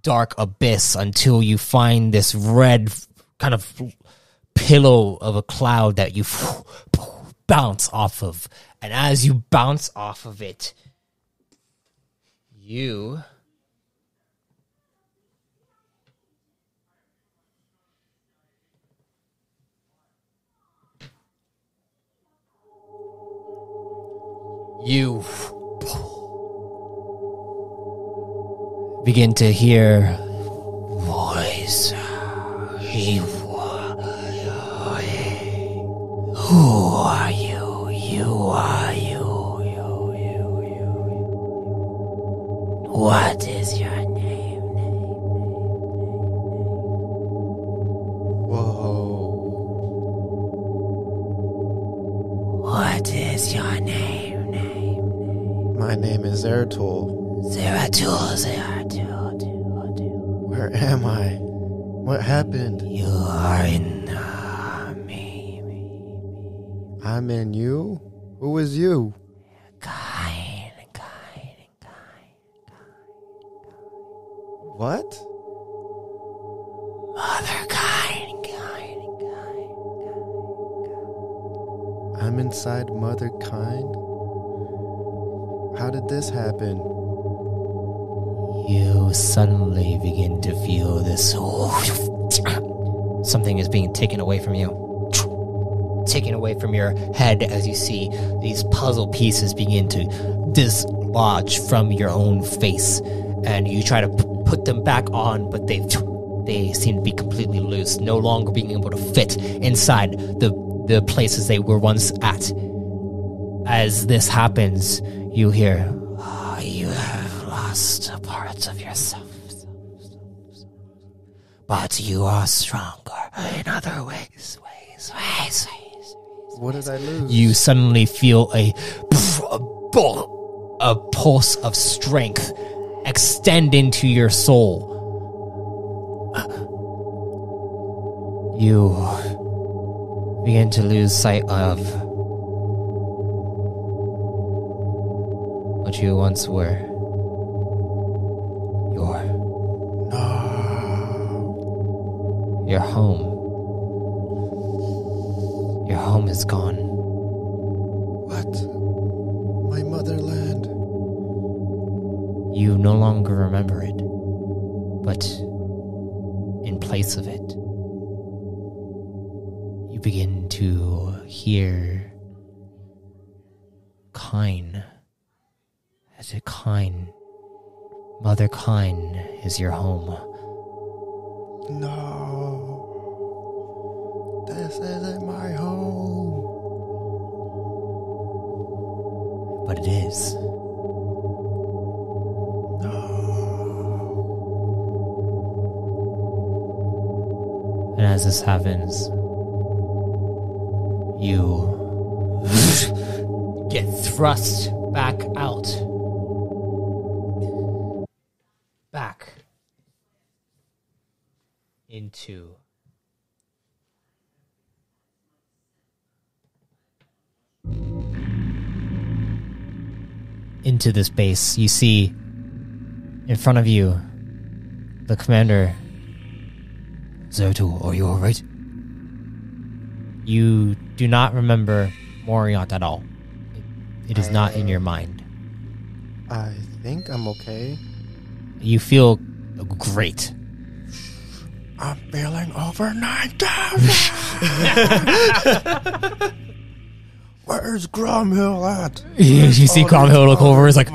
dark abyss until you find this red kind of pillow of a cloud that you bounce off of. And as you bounce off of it, you begin to hear voice. Who are you? You are you. What is your name? Whoa. What is your name? My name is Zeratul. Zeratul. Where am I? What happened? You are in me. I'm in you? Who is you? Kind. What? Other kind. I'm inside Mother Kind? How did this happen? You suddenly begin to feel this. Something is being taken away from you. Taken away from your head as you see these puzzle pieces begin to dislodge from your own face. And you try to put them back on, but they seem to be completely loose, no longer being able to fit inside the places they were once at. As this happens, you hear, you have lost parts of yourself. But you are stronger in other ways. What did I lose? You suddenly feel a pulse of strength extend into your soul. You begin to lose sight of what you once were. Your home. Your home is gone. What? My motherland. You no longer remember it, but in place of it, you begin to hear Kine. As a Kine, Mother Kine is your home. No. This isn't my home. But it is. And as this happens, you get thrust back out. Back into this base. You see in front of you the commander. Zeratul, are you alright? You do not remember Moriant at all. It is not in your mind. I think I'm okay. You feel great. I'm feeling over 9,000. Where's Gromhill at? You see Cromhill look over. He's like,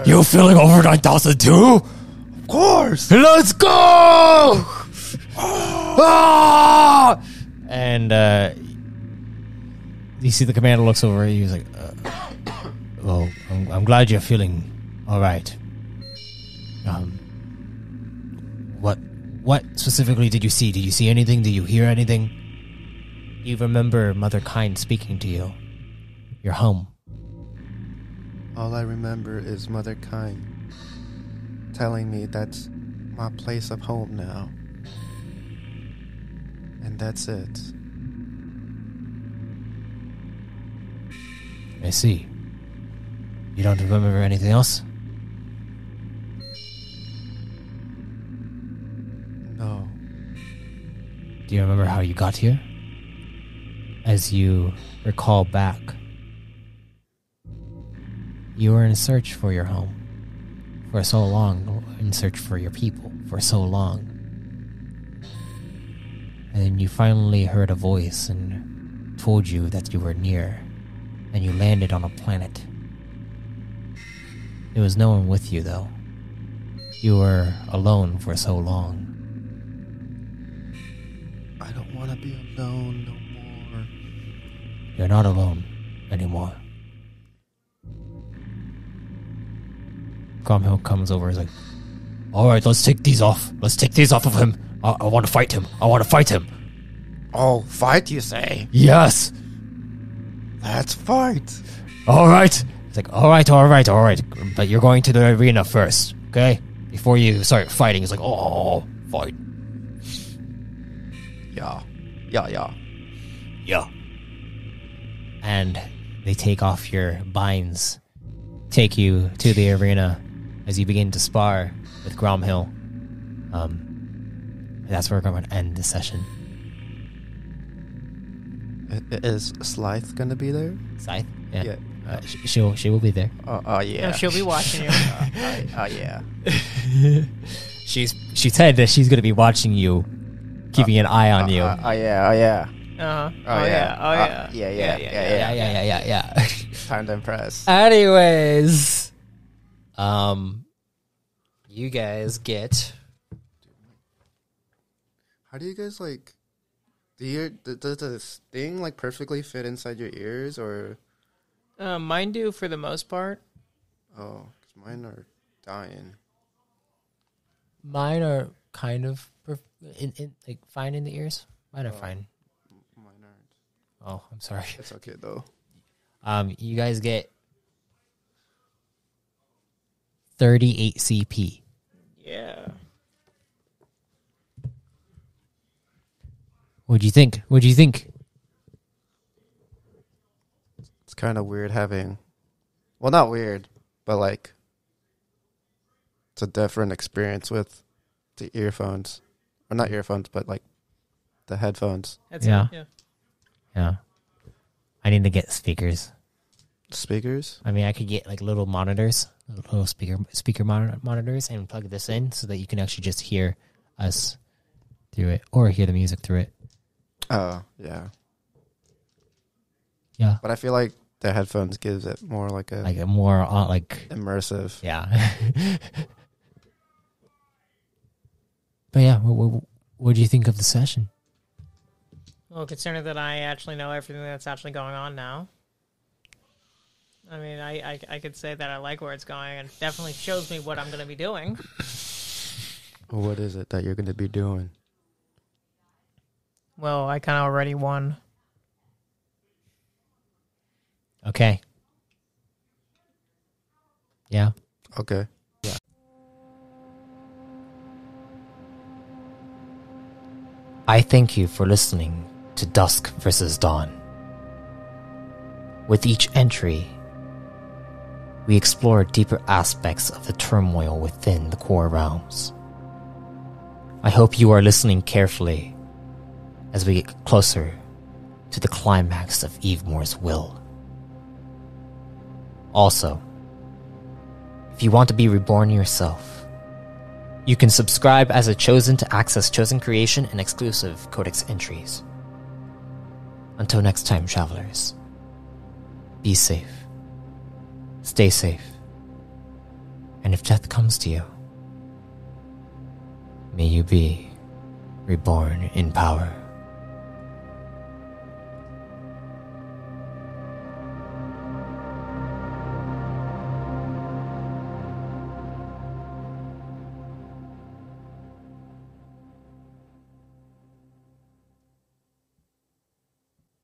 "You feeling over 9,000 too? Of course. Let's go!" Ah! And you see the commander looks over at you. He's like, well, I'm glad you're feeling all right. What specifically did you see? Did you see anything? Did you hear anything? Do you remember Mother Kind speaking to you? You're home. All I remember is Mother Kind telling me that's my place of home now. And that's it. I see. You don't remember anything else? No. Do you remember how you got here? As you recall back, you were in search for your home for so long, in search for your people for so long. And then you finally heard a voice and told you that you were near, and you landed on a planet. There was no one with you, though. You were alone for so long. I don't want to be alone no more. You're not alone anymore. Cromhill comes over and is like, alright, let's take these off. Let's take these off of him. I want to fight him. I want to fight him. Oh, fight, you say? Yes. Let's fight. Alright. It's like, alright. But you're going to the arena first, okay? Before you start fighting, it's like, oh, fight. Yeah. Yeah. And they take off your binds, take you to the arena as you begin to spar with Gromhill. That's where we're going to end the session. Is Slythe gonna be there? Scythe? Yeah. Yeah. She will be there. Oh yeah. No, she'll be watching you. Oh yeah. She said that she's going to be watching you, keeping an eye on you. Oh yeah. Uh-huh. Yeah. Time to impress. Anyways, you guys get. How do you guys like? Does this thing like perfectly fit inside your ears, or? Mine do for the most part. Oh, 'cause mine are dying. Mine are kind of like fine in the ears. Mine are fine. Mine aren't. Oh, I'm sorry. It's okay though. You guys get 38 CP. Yeah. What'd you think? It's kind of weird having. Well, not weird, but like. It's a different experience with the earphones, or not earphones, but like the headphones. That's Yeah. it. Yeah. I need to get speakers. Speakers. I mean, I could get like little monitors, little speaker monitors, and plug this in so that you can actually just hear us through it, or hear the music through it. Oh yeah. Yeah. But I feel like the headphones gives it more like a more like immersive. yeah. But yeah, what do you think of the session? Well, considering that I actually know everything that's actually going on now, I mean, I could say that I like where it's going, and definitely shows me what I'm going to be doing. What is it that you're going to be doing? Well, I kind of already won. Okay. Yeah. Okay. I thank you for listening to Dusk vs. Dawn. With each entry, we explore deeper aspects of the turmoil within the core realms. I hope you are listening carefully as we get closer to the climax of Evemore's will. Also, if you want to be reborn yourself, you can subscribe as a Chosen to access Chosen creation and exclusive Codex entries. Until next time, travelers, be safe, stay safe, and if death comes to you, may you be reborn in power.